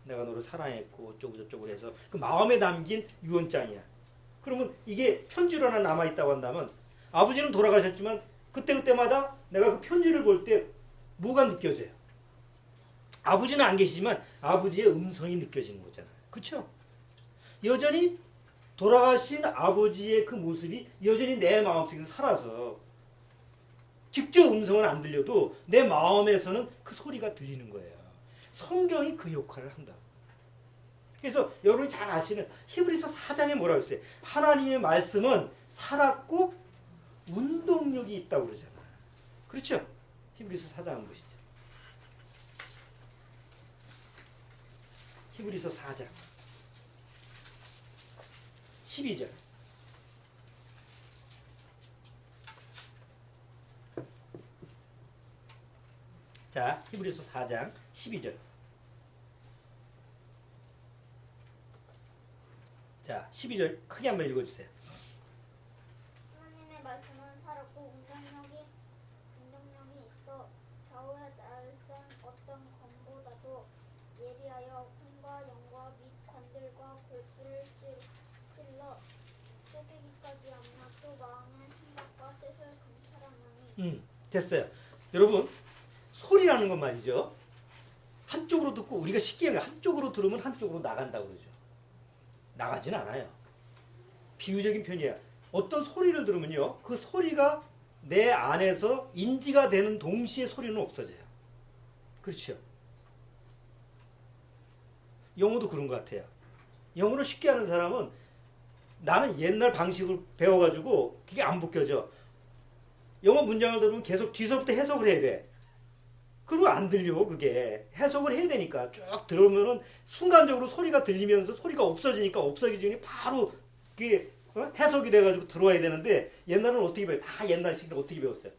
A: 내가 너를 사랑했고 어쩌고 저쩌고 해서 그 마음에 담긴 유언장이야. 그러면 이게 편지로 하나 남아있다고 한다면 아버지는 돌아가셨지만 그때마다 내가 그 편지를 볼 때 뭐가 느껴져요? 아버지는 안 계시지만 아버지의 음성이 느껴지는 거잖아요. 그렇죠? 여전히 돌아가신 아버지의 그 모습이 여전히 내 마음속에서 살아서 직접 음성은 안 들려도 내 마음에서는 그 소리가 들리는 거예요. 성경이 그 역할을 한다. 그래서 여러분이 잘 아시는 히브리서 4장에 뭐라고 했어요? 하나님의 말씀은 살았고 운동력이 있다고 그러잖아. 그렇죠? 히브리서 4장 한번 보시죠. 히브리서 4장 12절. 자, 히브리서 4장 12절. 자, 12절 크게 한번 읽어주세요.
B: 하나님의 말씀은 살았고 운동력이 있어 좌우에 날선 어떤 검보다도 예리하여 혼과 영과 및 관들과 골수를 찔러 쇠기까지 않나 또 마음의 생각과 뜻을 감찰하나니.
A: 됐어요. 여러분, 소리라는 건 말이죠. 한쪽으로 듣고 우리가 쉽게 한쪽으로 들으면 한쪽으로 나간다고 그러죠. 나가진 않아요. 비유적인 편이에요. 어떤 소리를 들으면요, 그 소리가 내 안에서 인지가 되는 동시에 소리는 없어져요. 그렇죠? 영어도 그런 것 같아요. 영어를 쉽게 하는 사람은 나는 옛날 방식으로 배워가지고 그게 안 벗겨져. 영어 문장을 들으면 계속 뒤서부터 해석을 해야 돼. 그리고 안 들려, 그게. 해석을 해야 되니까. 쭉 들으면은 순간적으로 소리가 들리면서 소리가 없어지니까 없어지기 전에 바로 그게 해석이 돼가지고 들어와야 되는데 옛날은 어떻게 배워요? 다 옛날식으로 어떻게 배웠어요?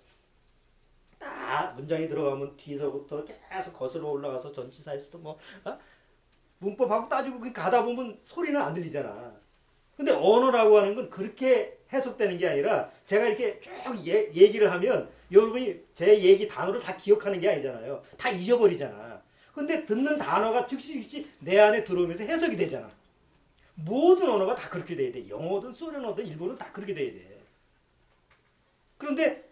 A: 딱 문장이 들어가면 뒤에서부터 계속 거슬러 올라가서 전치사에서도 뭐 문법하고 따지고 가다 보면 소리는 안 들리잖아. 근데 언어라고 하는 건 그렇게 해석되는 게 아니라 제가 이렇게 쭉 얘기를 하면 여러분이 제 얘기 단어를 다 기억하는 게 아니잖아요. 다 잊어버리잖아. 근데 듣는 단어가 즉시 내 안에 들어오면서 해석이 되잖아. 모든 언어가 다 그렇게 돼야 돼. 영어든 소련어든 일본어든 다 그렇게 돼야 돼. 그런데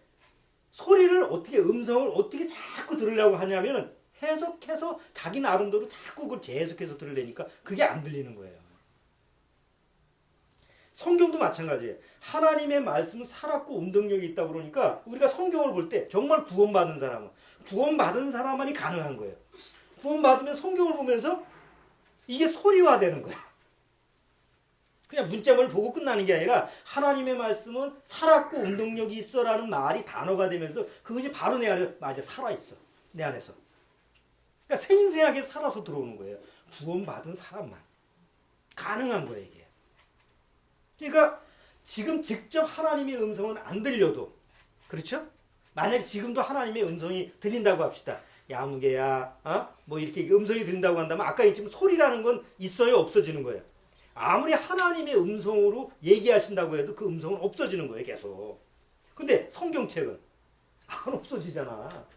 A: 소리를 어떻게 음성을 어떻게 자꾸 들으려고 하냐면은 해석해서 자기 나름대로 자꾸 그걸 재해석해서 들으려니까 그게 안 들리는 거예요. 성경도 마찬가지예요. 하나님의 말씀은 살았고 운동력이 있다고 그러니까 우리가 성경을 볼 때 정말 구원받은 사람만이 가능한 거예요. 구원받으면 성경을 보면서 이게 소리화되는 거예요. 그냥 문자를 보고 끝나는 게 아니라 하나님의 말씀은 살았고 운동력이 있어라는 말이 단어가 되면서 그것이 바로 내 안에 맞아 살아있어. 내 안에서. 그러니까 생생하게 살아서 들어오는 거예요. 구원받은 사람만. 가능한 거예요, 이게. 그러니까 지금 직접 하나님의 음성은 안 들려도 그렇죠? 만약에 지금도 하나님의 음성이 들린다고 합시다. 야무개야 뭐 이렇게 음성이 들린다고 한다면 아까 얘기했지만 소리라는 건 있어요 없어지는 거예요. 아무리 하나님의 음성으로 얘기하신다고 해도 그 음성은 없어지는 거예요 계속. 근데 성경책은 안 없어지잖아.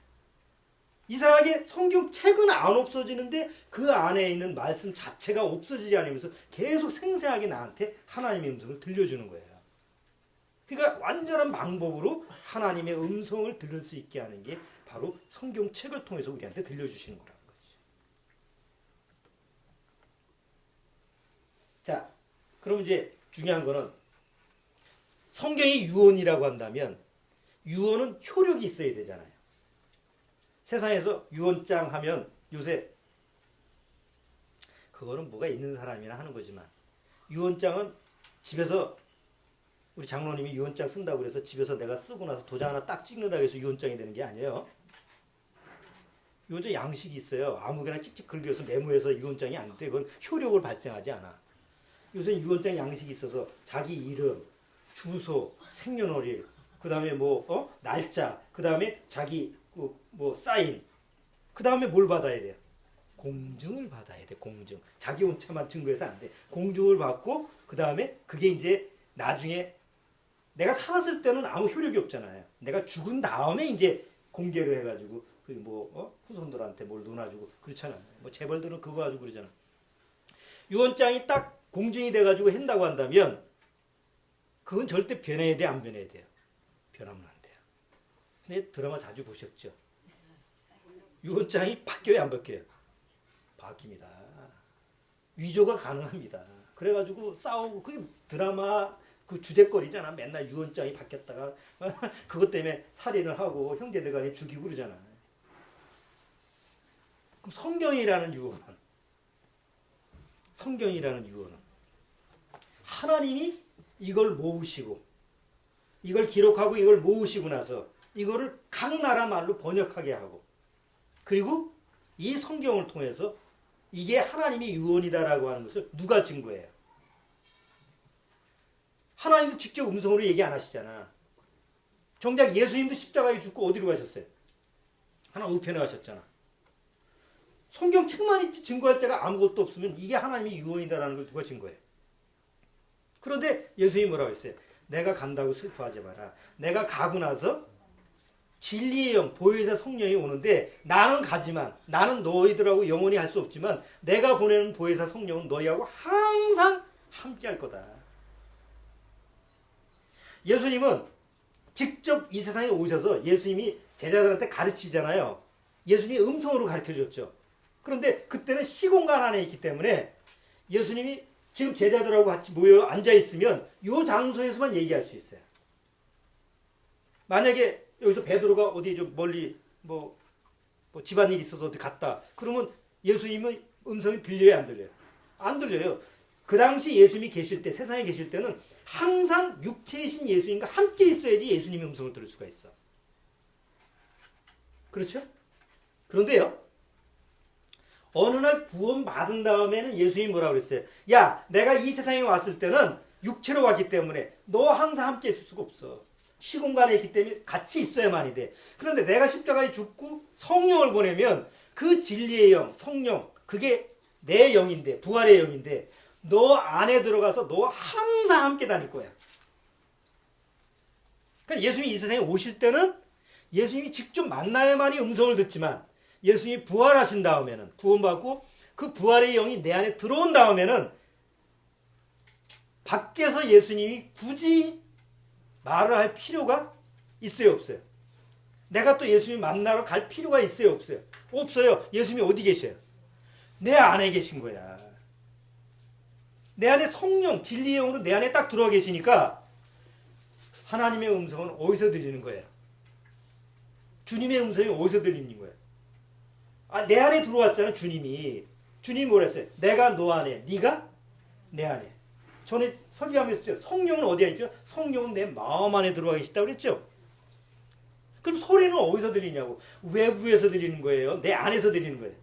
A: 이상하게 성경책은 안 없어지는데 그 안에 있는 말씀 자체가 없어지지 않으면서 계속 생생하게 나한테 하나님의 음성을 들려주는 거예요. 그러니까 완전한 방법으로 하나님의 음성을 들을 수 있게 하는 게 바로 성경책을 통해서 우리한테 들려주시는 거라는 거지. 자, 그럼 이제 중요한 거는 성경이 유언이라고 한다면 유언은 효력이 있어야 되잖아요. 세상에서 유언장 하면 요새 그거는 뭐가 있는 사람이나 하는 거지만 유언장은 집에서 우리 장로님이 유언장 쓴다고 그래서 집에서 내가 쓰고 나서 도장 하나 딱 찍는다고 해서 유언장이 되는 게 아니에요. 유언장 양식이 있어요. 아무거나 찍찍 긁어서 메모해서 유언장이 안 돼. 그건 효력을 발생하지 않아. 요새 유언장 양식이 있어서 자기 이름, 주소, 생년월일, 그 다음에 뭐 날짜, 그 다음에 자기 뭐 사인, 그 다음에 뭘 받아야 돼요? 공증을 받아야 돼. 공증. 자기 온차만 증거해서 안 돼. 공증을 받고 그 다음에 그게 이제 나중에 내가 살았을 때는 아무 효력이 없잖아요. 내가 죽은 다음에 이제 공개를 해가지고 그 뭐 후손들한테 뭘 논아주고 그렇잖아요. 뭐 재벌들은 그거 가지고 그러잖아. 유언장이 딱 공증이 돼가지고 한다고 한다면 그건 절대 변해야 돼, 안 변해야 돼요? 변하면 안 돼요. 근데 드라마 자주 보셨죠? 유언장이 바뀌어요, 안 바뀌어요? 바뀝니다. 위조가 가능합니다. 그래가지고 싸우고 그게 드라마 그 주제거리잖아. 맨날 유언장이 바뀌었다가 그것 때문에 살인을 하고 형제들 간에 죽이고 그러잖아. 그럼 성경이라는 유언은 하나님이 이걸 모으시고 이걸 기록하고 이걸 모으시고 나서 이거를 각 나라 말로 번역하게 하고 그리고 이 성경을 통해서 이게 하나님의 유언이다라고 하는 것을 누가 증거해요? 하나님도 직접 음성으로 얘기 안 하시잖아. 정작 예수님도 십자가에 죽고 어디로 가셨어요? 하나 우편에 가셨잖아. 성경책만 있지 증거할 자가 아무것도 없으면 이게 하나님의 유언이다라는 걸 누가 증거해? 그런데 예수님이 뭐라고 했어요? 내가 간다고 슬퍼하지 마라. 내가 가고 나서 진리의 영, 보혜사 성령이 오는데 나는 가지만 나는 너희들하고 영원히 할 수 없지만 내가 보내는 보혜사 성령은 너희하고 항상 함께 할 거다. 예수님은 직접 이 세상에 오셔서 예수님이 제자들한테 가르치잖아요. 예수님이 음성으로 가르쳐줬죠. 그런데 그때는 시공간 안에 있기 때문에 예수님이 지금 제자들하고 같이 모여 앉아있으면 이 장소에서만 얘기할 수 있어요. 만약에 여기서 베드로가 어디 좀 멀리 뭐 집안일이 있어서 어디 갔다. 그러면 예수님의 음성이 들려요, 안 들려요? 안 들려요. 그 당시 예수님이 계실 때, 세상에 계실 때는 항상 육체이신 예수님과 함께 있어야지 예수님의 음성을 들을 수가 있어. 그렇죠? 그런데요, 어느 날 구원 받은 다음에는 예수님이 뭐라고 그랬어요? 야, 내가 이 세상에 왔을 때는 육체로 왔기 때문에 너 항상 함께 있을 수가 없어. 시공간에 있기 때문에 같이 있어야만이 돼. 그런데 내가 십자가에 죽고 성령을 보내면 그 진리의 영, 성령, 그게 내 영인데, 부활의 영인데 너 안에 들어가서 너 항상 함께 다닐 거야. 그러니까 예수님이 이 세상에 오실 때는 예수님이 직접 만나야만이 음성을 듣지만 예수님이 부활하신 다음에는 구원받고 그 부활의 영이 내 안에 들어온 다음에는 밖에서 예수님이 굳이 말을 할 필요가 있어요, 없어요? 내가 또 예수님 만나러 갈 필요가 있어요, 없어요? 없어요. 예수님이 어디 계셔요? 내 안에 계신 거야. 내 안에 성령, 진리의 영으로 내 안에 딱 들어와 계시니까 하나님의 음성은 어디서 들리는 거예요? 주님의 음성이 어디서 들리는 거예요? 내 안에 들어왔잖아, 주님이. 주님이 뭐라 했어요? 내가 너 안에, 네가 내 안에. 전에 설교하면서 했죠. 성령은 어디에 있죠? 성령은 내 마음 안에 들어와 계시다고 그랬죠? 그럼 소리는 어디서 들리냐고? 외부에서 들리는 거예요? 내 안에서 들리는 거예요?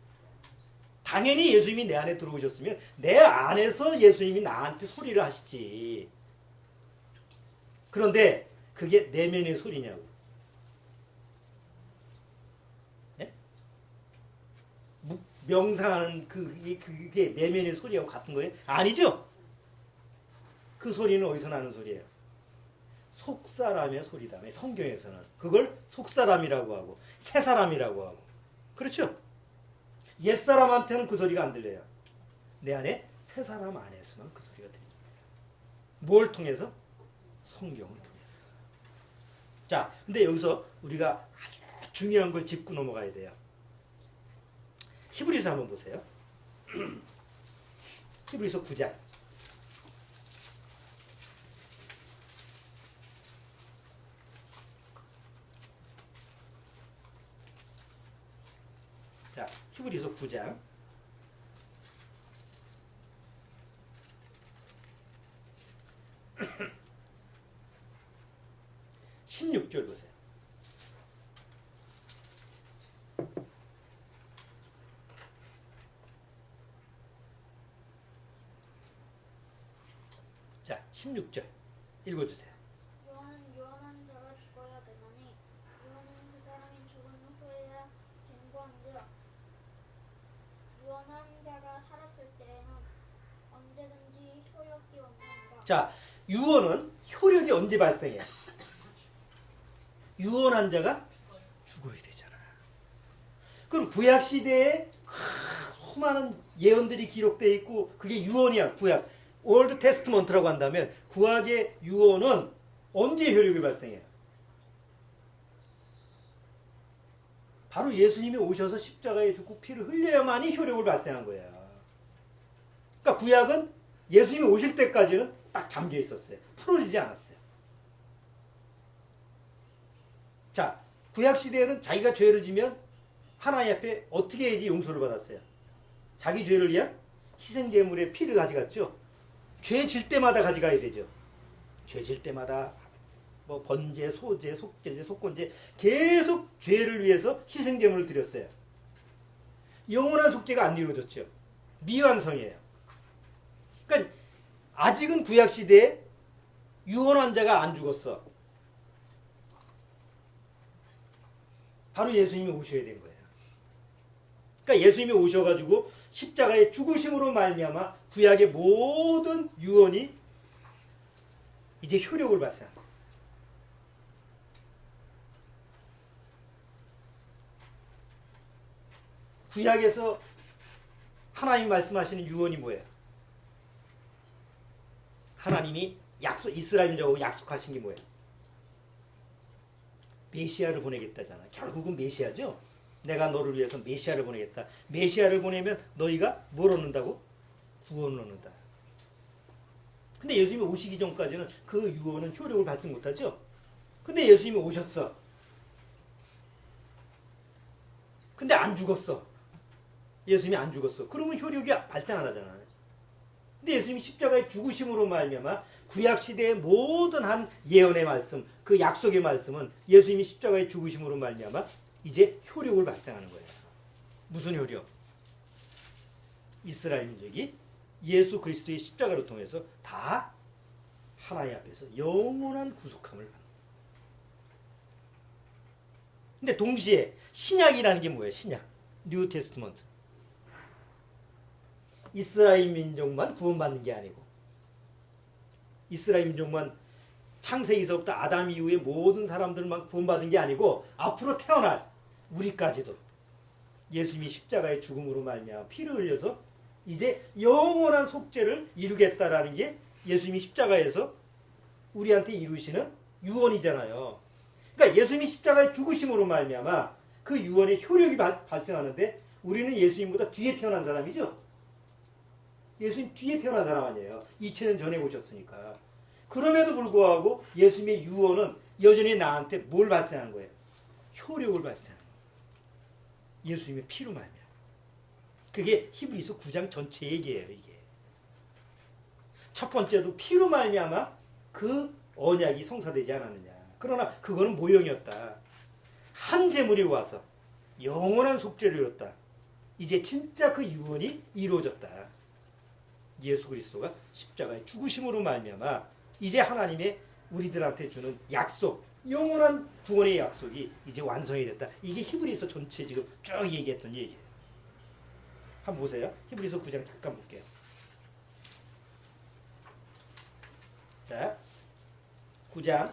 A: 당연히 예수님이 내 안에 들어오셨으면 내 안에서 예수님이 나한테 소리를 하시지. 그런데 그게 내면의 소리냐고. 네? 명상하는 그게 내면의 소리하고 같은 거예요? 아니죠? 그 소리는 어디서 나는 소리예요? 속사람의 소리다. 성경에서는 그걸 속사람이라고 하고 새사람이라고 하고 그렇죠? 옛사람한테는 그 소리가 안 들려요. 내 안에 새사람 안에서만 그 소리가 들립니다. 뭘 통해서? 성경을 통해서. 자, 근데 여기서 우리가 아주 중요한 걸 짚고 넘어가야 돼요. 히브리서 한번 보세요. 히브리서 9장. 자, 히브리서 9장 16절 보세요. 자, 16절 읽어주세요.
B: 유언은 유언한 자가 죽어야 되나니 유언은 그 사람이 죽은 후에야 된고한즉 유언한 자가 살았을 때에는 언제든지 효력이 없느니라.
A: 자, 유언은 효력이 언제 발생해요? 유언한 자가 죽어야 되잖아. 그럼 구약 시대에 수많은 예언들이 기록되어 있고 그게 유언이야. 구약 올드 테스트먼트라고 한다면 구약의 유언은 언제 효력이 발생해요? 바로 예수님이 오셔서 십자가에 죽고 피를 흘려야만이 효력을 발생한 거야. 그러니까 구약은 예수님이 오실 때까지는 딱 잠겨 있었어요. 풀어지지 않았어요. 자, 구약 시대에는 자기가 죄를 지면 하나님 앞에 어떻게 해야지 용서를 받았어요? 자기 죄를 위한 희생제물의 피를 가져갔죠. 죄 질 때마다 가져가야 되죠. 죄 질 때마다 뭐 번제, 소제, 속죄제, 속건제 계속 죄를 위해서 희생제물을 드렸어요. 영원한 속죄가 안 이루어졌죠. 미완성이에요. 그러니까 아직은 구약 시대에 유언한 자가 안 죽었어. 바로 예수님이 오셔야 된 거예요. 그러니까 예수님이 오셔가지고 십자가의 죽으심으로 말미암아 구약의 모든 유언이 이제 효력을 발생합니다. 구약에서 하나님 말씀하시는 유언이 뭐예요? 하나님이 이스라엘 민족하고 약속하신 게 뭐예요? 메시아를 보내겠다잖아. 결국은 메시아죠. 내가 너를 위해서 메시아를 보내겠다. 메시아를 보내면 너희가 뭘 얻는다고? 구원을 얻는다. 근데 예수님이 오시기 전까지는 그 유언은 효력을 발생 못하죠. 근데 예수님이 오셨어. 근데 안 죽었어. 예수님이 안 죽었어. 그러면 효력이 발생 안 하잖아. 근데 예수님이 십자가의 죽으심으로 말미암아 구약 시대의 모든 한 예언의 말씀, 그 약속의 말씀은 예수님이 십자가의 죽으심으로 말미암아 이제 효력을 발생하는 거예요. 무슨 효력? 이스라엘 민족이 예수 그리스도의 십자가를 통해서 다 하나님 앞에서 영원한 구속함을 받는. 근데 동시에 신약이라는 게 뭐예요? 신약, 뉴 테스트먼트. 이스라엘 민족만 구원받는 게 아니고 이스라엘 민족만 창세기서부터 아담 이후의 모든 사람들만 구원받은 게 아니고 앞으로 태어날 우리까지도 예수님이 십자가의 죽음으로 말미암아 피를 흘려서 이제 영원한 속죄를 이루겠다라는 게 예수님이 십자가에서 우리한테 이루시는 유언이잖아요. 그러니까 예수님이 십자가의 죽으심으로 말미암아 그 유언의 효력이 발생하는데 우리는 예수님보다 뒤에 태어난 사람이죠. 예수님 뒤에 태어난 사람 아니에요. 2000년 전에 오셨으니까. 그럼에도 불구하고 예수님의 유언은 여전히 나한테 뭘 발생한 거예요? 효력을 발생한 거예요. 예수님의 피로 말미암아. 그게 히브리서 9장 전체 얘기예요. 이게. 첫 번째도 피로 말미암아 그 언약이 성사되지 않았느냐. 그러나 그거는 모형이었다. 한 제물이 와서 영원한 속죄를 이뤘다. 이제 진짜 그 유언이 이루어졌다. 예수 그리스도가 십자가의 죽으심으로 말미암아 이제 하나님의 우리들한테 주는 약속, 영원한 구원의 약속이 이제 완성이 됐다. 이게 히브리서 전체 지금 쭉 얘기했던 얘기예요. 한번 보세요. 히브리서 9장 잠깐 볼게요. 자, 9장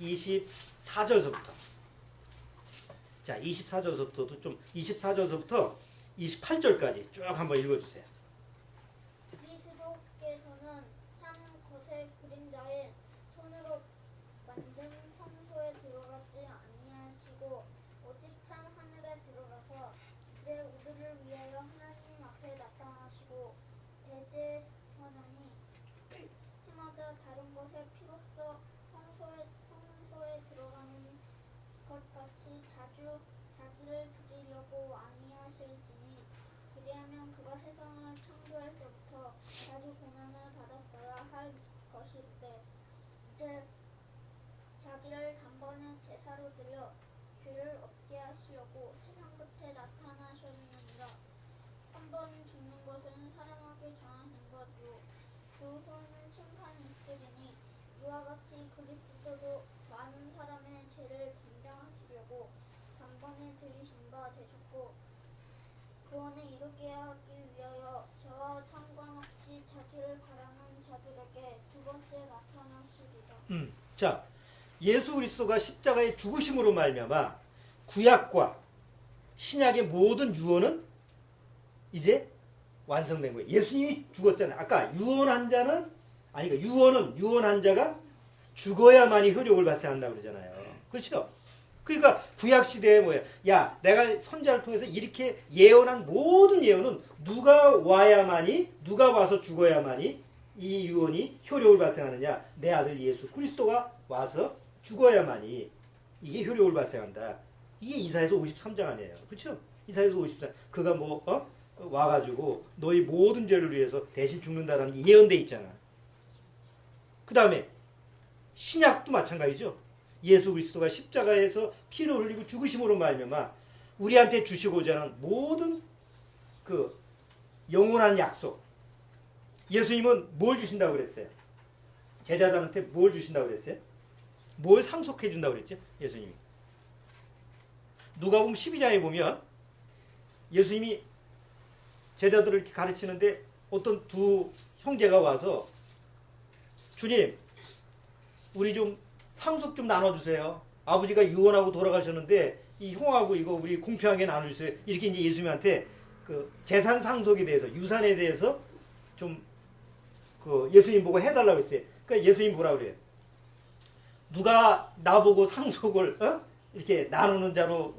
A: 24절서부터. 자, 24절서부터도 좀 24절서부터 28절까지 쭉 한번 읽어주세요.
B: 그리스도께서는 참 것의 그림자에 손으로 만든 성소에 들어가지 아니하시고 오직 참 하늘에 들어가서 이제 우리를 위하여 하나님 앞에 나타나시고 대제 선언이 해마다 다른 것의 피로써 성소에 들어가는 것 같이 자주 자기를 드리려고 아니하실지니 그리하면 그가 세상을 창조할 때부터 자주 고난을 받았어야 할 것일때 이제 자기를 단번에 제사로 드려 죄를 없게 하시려고 세상 끝에 나타나셨느니라. 한번 죽는 것은 사람에게 정하신 것이요 그 후에는 심판이 있으리니 이와 같이 그리스도도 많은 사람의 죄를 감당하시려고 단번에 들이신 바 되셨고 구원에 이르게 하기 위하여 저와 상관없이 자기를 바라는 자들에게 두 번째 나타나시리라.
A: 자, 예수 그리스도가 십자가의 죽으심으로 말미암아 구약과 신약의 모든 유언은 이제 완성된 거예요. 예수님이 죽었잖아요. 아까 유언한 자는 그러니까 유언한 자가 죽어야만이 효력을 발생한다고 그러잖아요. 그렇죠? 그러니까 구약 시대에 뭐예요? 야, 내가 선지자를 통해서 이렇게 예언한 모든 예언은 누가 와서 죽어야만이 이 유언이 효력을 발생하느냐? 내 아들 예수 그리스도가 와서 죽어야만이 이게 효력을 발생한다. 이게 이사야서 53장 아니에요. 그렇죠? 이사야서 53장. 그가 와가지고 너희 모든 죄를 위해서 대신 죽는다라는 게 예언돼 있잖아. 그 다음에 신약도 마찬가지죠. 예수 그리스도가 십자가에서 피를 흘리고 죽으심으로 말미암아 우리한테 주시고자 하는 모든 그 영원한 약속. 예수님은 뭘 주신다고 그랬어요? 제자들한테 뭘 주신다고 그랬어요? 뭘 상속해 준다고 그랬죠? 예수님이. 누가복음 12장에 보면 예수님이 제자들을 이렇게 가르치는데 어떤 두 형제가 와서 주님, 우리 좀 상속 좀 나눠주세요. 아버지가 유언하고 돌아가셨는데 이 형하고 이거 우리 공평하게 나눠주세요. 이렇게 이제 예수님한테 그 재산 상속에 대해서 유산에 대해서 좀 그 예수님 보고 해달라고 했어요. 그러니까 예수님 뭐라 그래요? 누가 나보고 상속을 이렇게 나누는 자로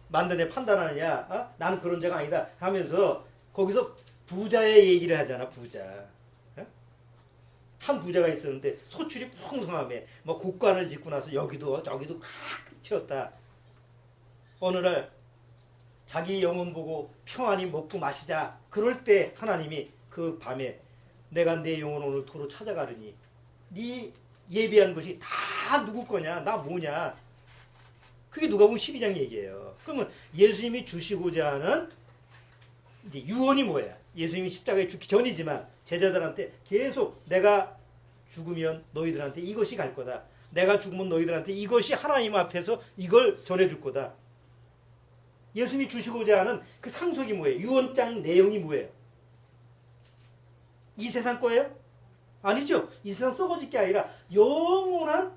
A: 만드네 판단하느냐? 나는 그런 자가 아니다 하면서 거기서 부자의 얘기를 하잖아. 부자. 한 부자가 있었는데 소출이 풍성하며 뭐 곡관을 짓고 나서 여기도 저기도 가득 채웠다. 어느 날 자기 영혼 보고 평안히 먹고 마시자. 그럴 때 하나님이 그 밤에 내가 내 영혼 오늘 도로 찾아가르니 네 예비한 것이 다 누구 거냐? 나 뭐냐? 그게 누가복음 12장 얘기예요. 그러면 예수님이 주시고자 하는 이제 유언이 뭐야? 예수님이 십자가에 죽기 전이지만 제자들한테 계속 내가 죽으면 너희들한테 이것이 갈 거다. 내가 죽으면 너희들한테 이것이 하나님 앞에서 이걸 전해줄 거다. 예수님이 주시고자 하는 그 상속이 뭐예요? 유언장 내용이 뭐예요? 이 세상 거예요? 아니죠. 이 세상 썩어질 게 아니라 영원한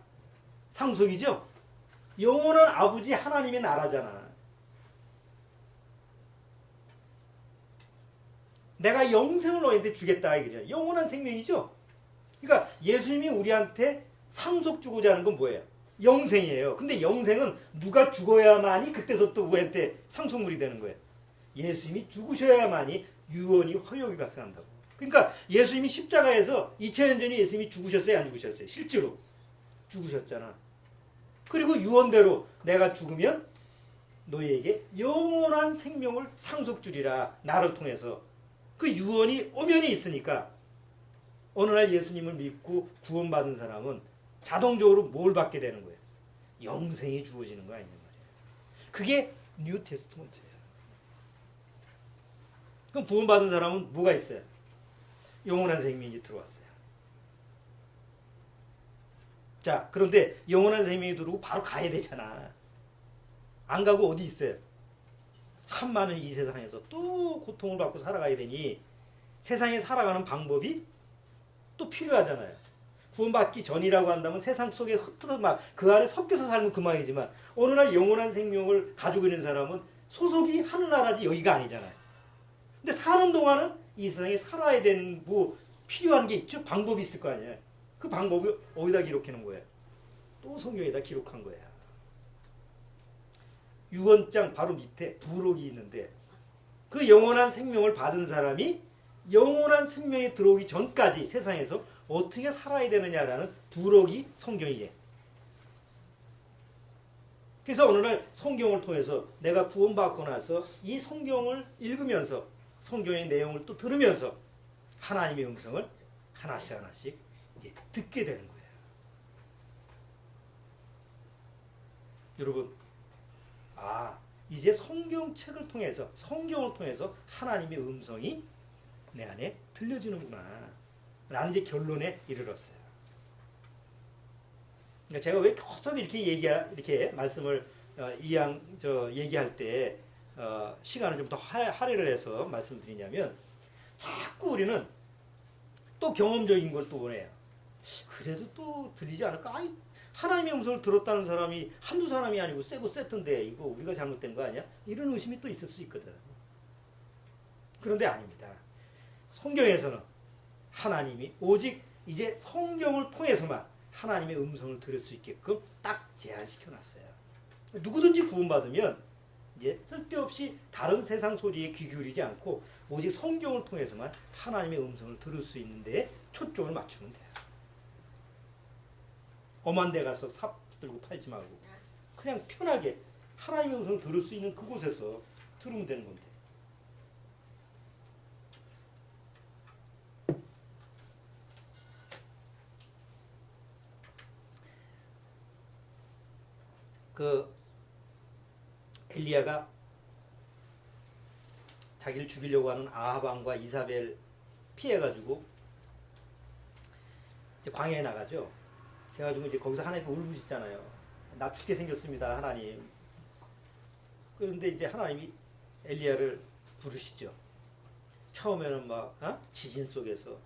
A: 상속이죠. 영원한 아버지 하나님의 나라잖아. 내가 영생을 너희한테 주겠다 이거죠. 영원한 생명이죠. 그러니까 예수님이 우리한테 상속 주고자 하는 건 뭐예요? 영생이에요. 근데 영생은 누가 죽어야만이 그때서부터 우리한테 상속물이 되는 거예요. 예수님이 죽으셔야만이 유언이 허용이 발생한다고. 그러니까 예수님이 십자가에서 2000년 전에 예수님이 죽으셨어요? 안 죽으셨어요? 실제로 죽으셨잖아. 그리고 유언대로 내가 죽으면 너희에게 영원한 생명을 상속 주리라. 나를 통해서. 그 유언이 엄연히 있으니까 어느 날 예수님을 믿고 구원받은 사람은 자동적으로 뭘 받게 되는 거예요? 영생이 주어지는 거 아니냐 말이에요. 그게 뉴 테스트먼트예요. 그럼 구원받은 사람은 뭐가 있어요? 영원한 생명이 들어왔어요. 자, 그런데 영원한 생명이 들어오고 바로 가야 되잖아. 안 가고 어디 있어요? 한많은 이 세상에서 또 고통을 받고 살아가야 되니 세상에 살아가는 방법이 또 필요하잖아요. 구원받기 전이라고 한다면 세상 속에 흩어져 막 그 안에 섞여서 살면 그만이지만 어느 날 영원한 생명을 가지고 있는 사람은 소속이 하늘나라지 여기가 아니잖아요. 근데 사는 동안은 이 세상에 살아야 되는 뭐 필요한 게 있죠. 방법이 있을 거 아니에요. 그 방법을 어디다 기록해 놓은 거예요? 또 성경에다 기록한 거야. 유언장 바로 밑에 부록이 있는데 그 영원한 생명을 받은 사람이 영원한 생명에 들어오기 전까지 세상에서 어떻게 살아야 되느냐라는 부록이 성경이에요. 그래서 어느 날 성경을 통해서 내가 구원받고 나서 이 성경을 읽으면서 성경의 내용을 또 들으면서 하나님의 음성을 하나씩 하나씩 이제 듣게 되는 거예요. 여러분, 이제 성경책을 통해서 성경을 통해서 하나님의 음성이 내 안에 들려지는구나 라는 이제 결론에 이르렀어요. 그러니까 제가 왜 계속 이렇게 말씀을 얘기할 때 시간을 좀 더 할애를 해서 말씀드리냐면 자꾸 우리는 또 경험적인 걸 또 원해요. 그래도 또 들리지 않을까? 아니, 하나님의 음성을 들었다는 사람이 한두 사람이 아니고 세고 세던데 이거 우리가 잘못된 거 아니야? 이런 의심이 또 있을 수 있거든. 그런데 아닙니다. 성경에서는 하나님이 오직 이제 성경을 통해서만 하나님의 음성을 들을 수 있게끔 딱 제한시켜 놨어요. 누구든지 구원받으면 이제 쓸데없이 다른 세상 소리에 귀 기울이지 않고 오직 성경을 통해서만 하나님의 음성을 들을 수 있는데 초점을 맞추면 돼요. 엄한 데 가서 삽 들고 팔지 말고 그냥 편하게 하나님의 음성을 들을 수 있는 그곳에서 들으면 되는 건데. 그 엘리야가 자기를 죽이려고 하는 아합 왕과 이사벨 피해가지고 이제 광야에 나가죠. 그래가지고 이제 거기서 하나님 울부짖잖아요. 나 죽게 생겼습니다, 하나님. 그런데 이제 하나님이 엘리야를 부르시죠. 처음에는 막 지진 속에서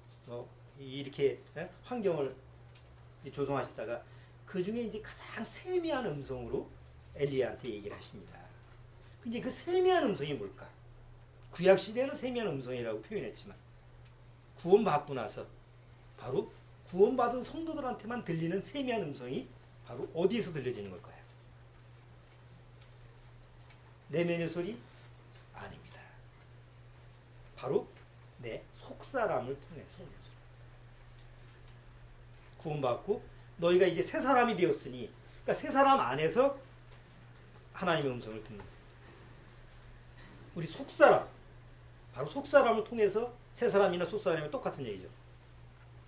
A: 이렇게 환경을 조성하시다가 그 중에 이제 가장 세미한 음성으로 엘리야한테 얘기를 하십니다. 이제 그 세미한 음성이 뭘까? 구약 시대는 세미한 음성이라고 표현했지만 구원받고 나서 바로 구원받은 성도들한테만 들리는 세미한 음성이 바로 어디에서 들려지는 걸까요? 내면의 소리? 아닙니다. 바로 내 속사람을 통해서 오는 소리. 구원받고 너희가 이제 새 사람이 되었으니, 그러니까 새 사람 안에서 하나님의 음성을 듣는 거예요. 우리 속사람, 바로 속사람을 통해서 새 사람이나 속사람이 똑같은 얘기죠.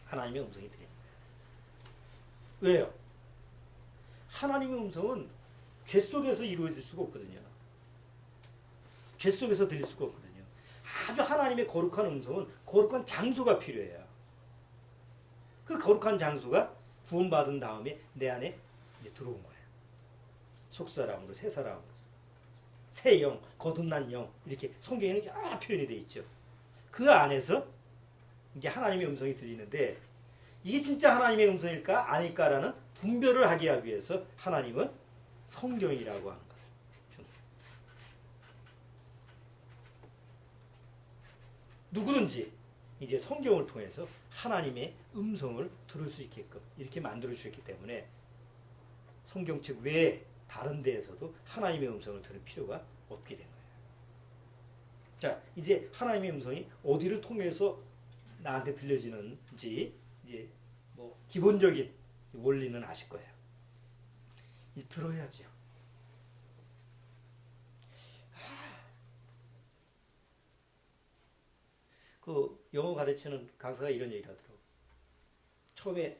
A: 하나님의 음성이 들립니다. 왜요? 하나님의 음성은 죄 속에서 이루어질 수가 없거든요. 죄 속에서 들릴 수가 없거든요. 아주 하나님의 거룩한 음성은 거룩한 장소가 필요해요. 그 거룩한 장소가 구원받은 다음에 내 안에 이제 들어온 거예요. 속사람으로, 새 사람으로. 새 영, 거듭난 영, 이렇게 성경에는 여러 표현이 되어 있죠. 그 안에서 이제 하나님의 음성이 들리는데 이게 진짜 하나님의 음성일까 아닐까라는 분별을 하게 하기 위해서 하나님은 성경이라고 하는 것을 주는 거예요. 누구든지 이제 성경을 통해서 하나님의 음성을 들을 수 있게끔 이렇게 만들어 주셨기 때문에 성경책 외에 다른 데에서도 하나님의 음성을 들을 필요가 없게 된 거예요. 자, 이제 하나님의 음성이 어디를 통해서 나한테 들려지는지 이제 뭐 기본적인 원리는 아실 거예요. 이 들어야죠. 그 영어 가르치는 강사가 이런 얘기를 하더라고요. 처음에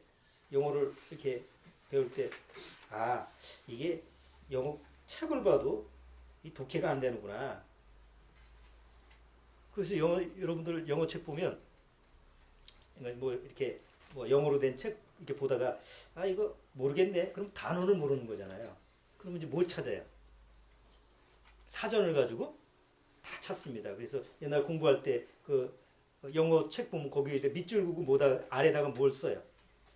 A: 영어를 이렇게 배울 때 이게 영어 책을 봐도 이 독해가 안 되는구나. 그래서 여러분들 영어 책 보면 뭐 이렇게 뭐 영어로 된 책 이렇게 보다가 이거 모르겠네. 그럼 단어는 모르는 거잖아요. 그러면 이제 뭘 찾아요? 사전을 가지고 다 찾습니다. 그래서 옛날 공부할 때 그 영어 책 보면 거기에 밑줄 긋고 뭐다 아래다가 뭘 써요?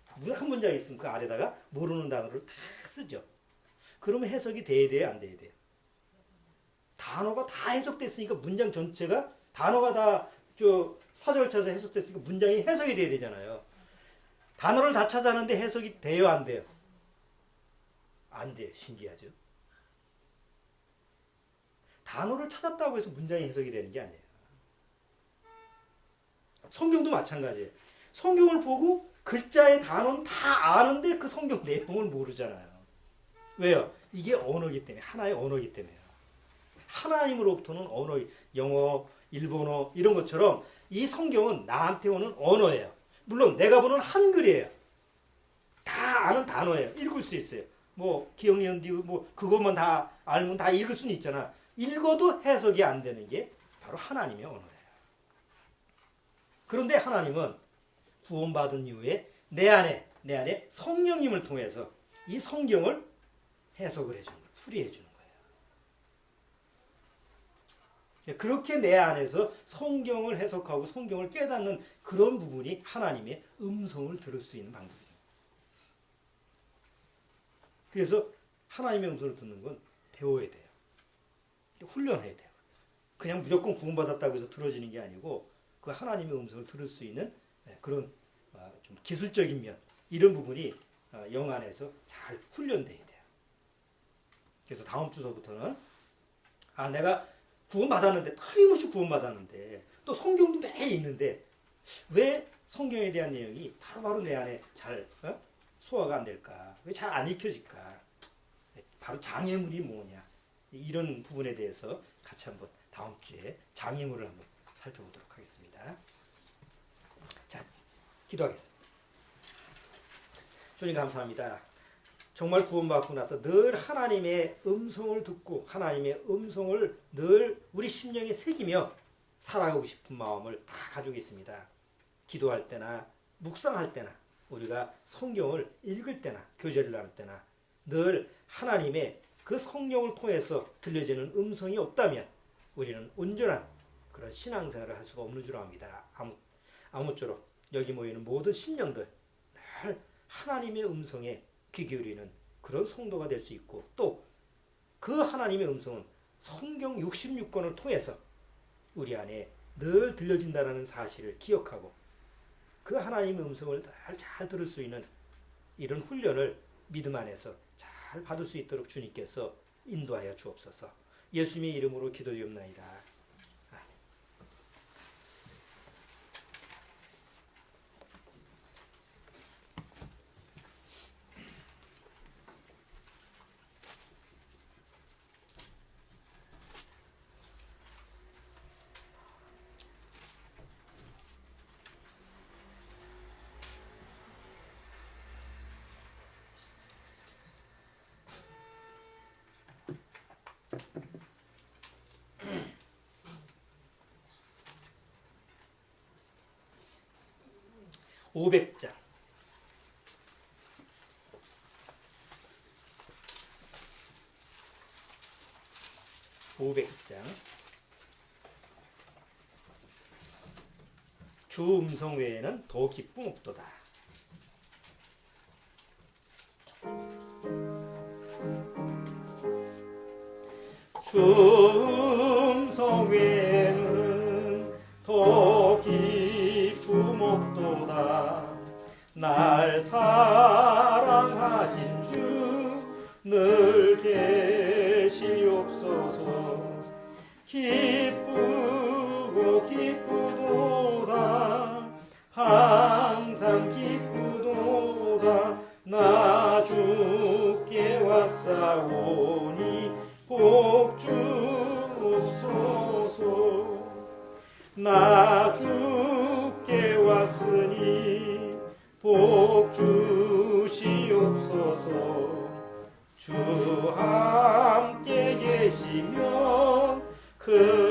A: 한 문장 있으면 그 아래다가 모르는 단어를 다 쓰죠. 그러면 해석이 돼야 돼요, 안 돼야 돼요? 단어가 다 해석됐으니까 문장 전체가 단어가 다 사절 찾아서 해석됐으니까 문장이 해석이 돼야 되잖아요. 단어를 다 찾아내는데 해석이 돼요, 안 돼요? 안 돼요. 신기하죠? 단어를 찾았다고 해서 문장이 해석이 되는 게 아니에요. 성경도 마찬가지예요. 성경을 보고 글자의 단어는 다 아는데 그 성경 내용을 모르잖아요. 왜요? 이게 언어이기 때문에, 하나의 언어이기 때문에요. 하나님으로부터는 언어, 영어, 일본어 이런 것처럼 이 성경은 나한테 오는 언어예요. 물론 내가 보는 한글이에요. 다 아는 단어예요. 읽을 수 있어요. 뭐 기억니언디고 뭐 그것만 다 알면 다 읽을 수는 있잖아. 읽어도 해석이 안 되는 게 바로 하나님의 언어예요. 그런데 하나님은 구원받은 이후에 내 안에 성령님을 통해서 이 성경을 해석을 해주는 거예요. 풀이해 주는 거예요. 그렇게 내 안에서 성경을 해석하고 성경을 깨닫는 그런 부분이 하나님의 음성을 들을 수 있는 방법이에요. 그래서 하나님의 음성을 듣는 건 배워야 돼요. 훈련해야 돼요. 그냥 무조건 구원받았다고 해서 들어지는 게 아니고 그 하나님의 음성을 들을 수 있는 그런 좀 기술적인 면 이런 부분이 영 안에서 잘 훈련돼야 돼요. 그래서 다음 주서부터는 아, 내가 구원받았는데, 틀림없이 구원받았는데, 또 성경도 매일 있는데, 왜 성경에 대한 내용이 바로바로 내 안에 잘 소화가 안 될까? 왜 잘 안 익혀질까? 바로 장애물이 뭐냐? 이런 부분에 대해서 같이 한번 다음 주에 장애물을 한번 살펴보도록 하겠습니다. 자, 기도하겠습니다. 주님 감사합니다. 정말 구원받고 나서 늘 하나님의 음성을 듣고 하나님의 음성을 늘 우리 심령에 새기며 살아가고 싶은 마음을 다 가지고 있습니다. 기도할 때나 묵상할 때나 우리가 성경을 읽을 때나 교제를 나눌 때나 늘 하나님의 그 성령을 통해서 들려지는 음성이 없다면 우리는 온전한 그런 신앙생활을 할 수가 없는 줄 압니다. 아무쪼록 여기 모이는 모든 심령들 늘 하나님의 음성에 귀 기울이는 그런 성도가 될 수 있고 또 그 하나님의 음성은 성경 66권을 통해서 우리 안에 늘 들려진다는 사실을 기억하고 그 하나님의 음성을 늘 잘 들을 수 있는 이런 훈련을 믿음 안에서 잘 받을 수 있도록 주님께서 인도하여 주옵소서. 예수님의 이름으로 기도드리옵나이다. 아멘. 500장 500장 주 음성 외에는 더 기쁨 없도다. 주 음성 외에는 더 기쁨 없도다. 날 사랑하신 주 늘 계시옵소서. 기쁘고 기쁘도다. 항상 기쁘도다. 나 주께 왔사오니 복 주옵소서. 나 주께 왔으니 복 주시옵소서. 주 함께 계시면 그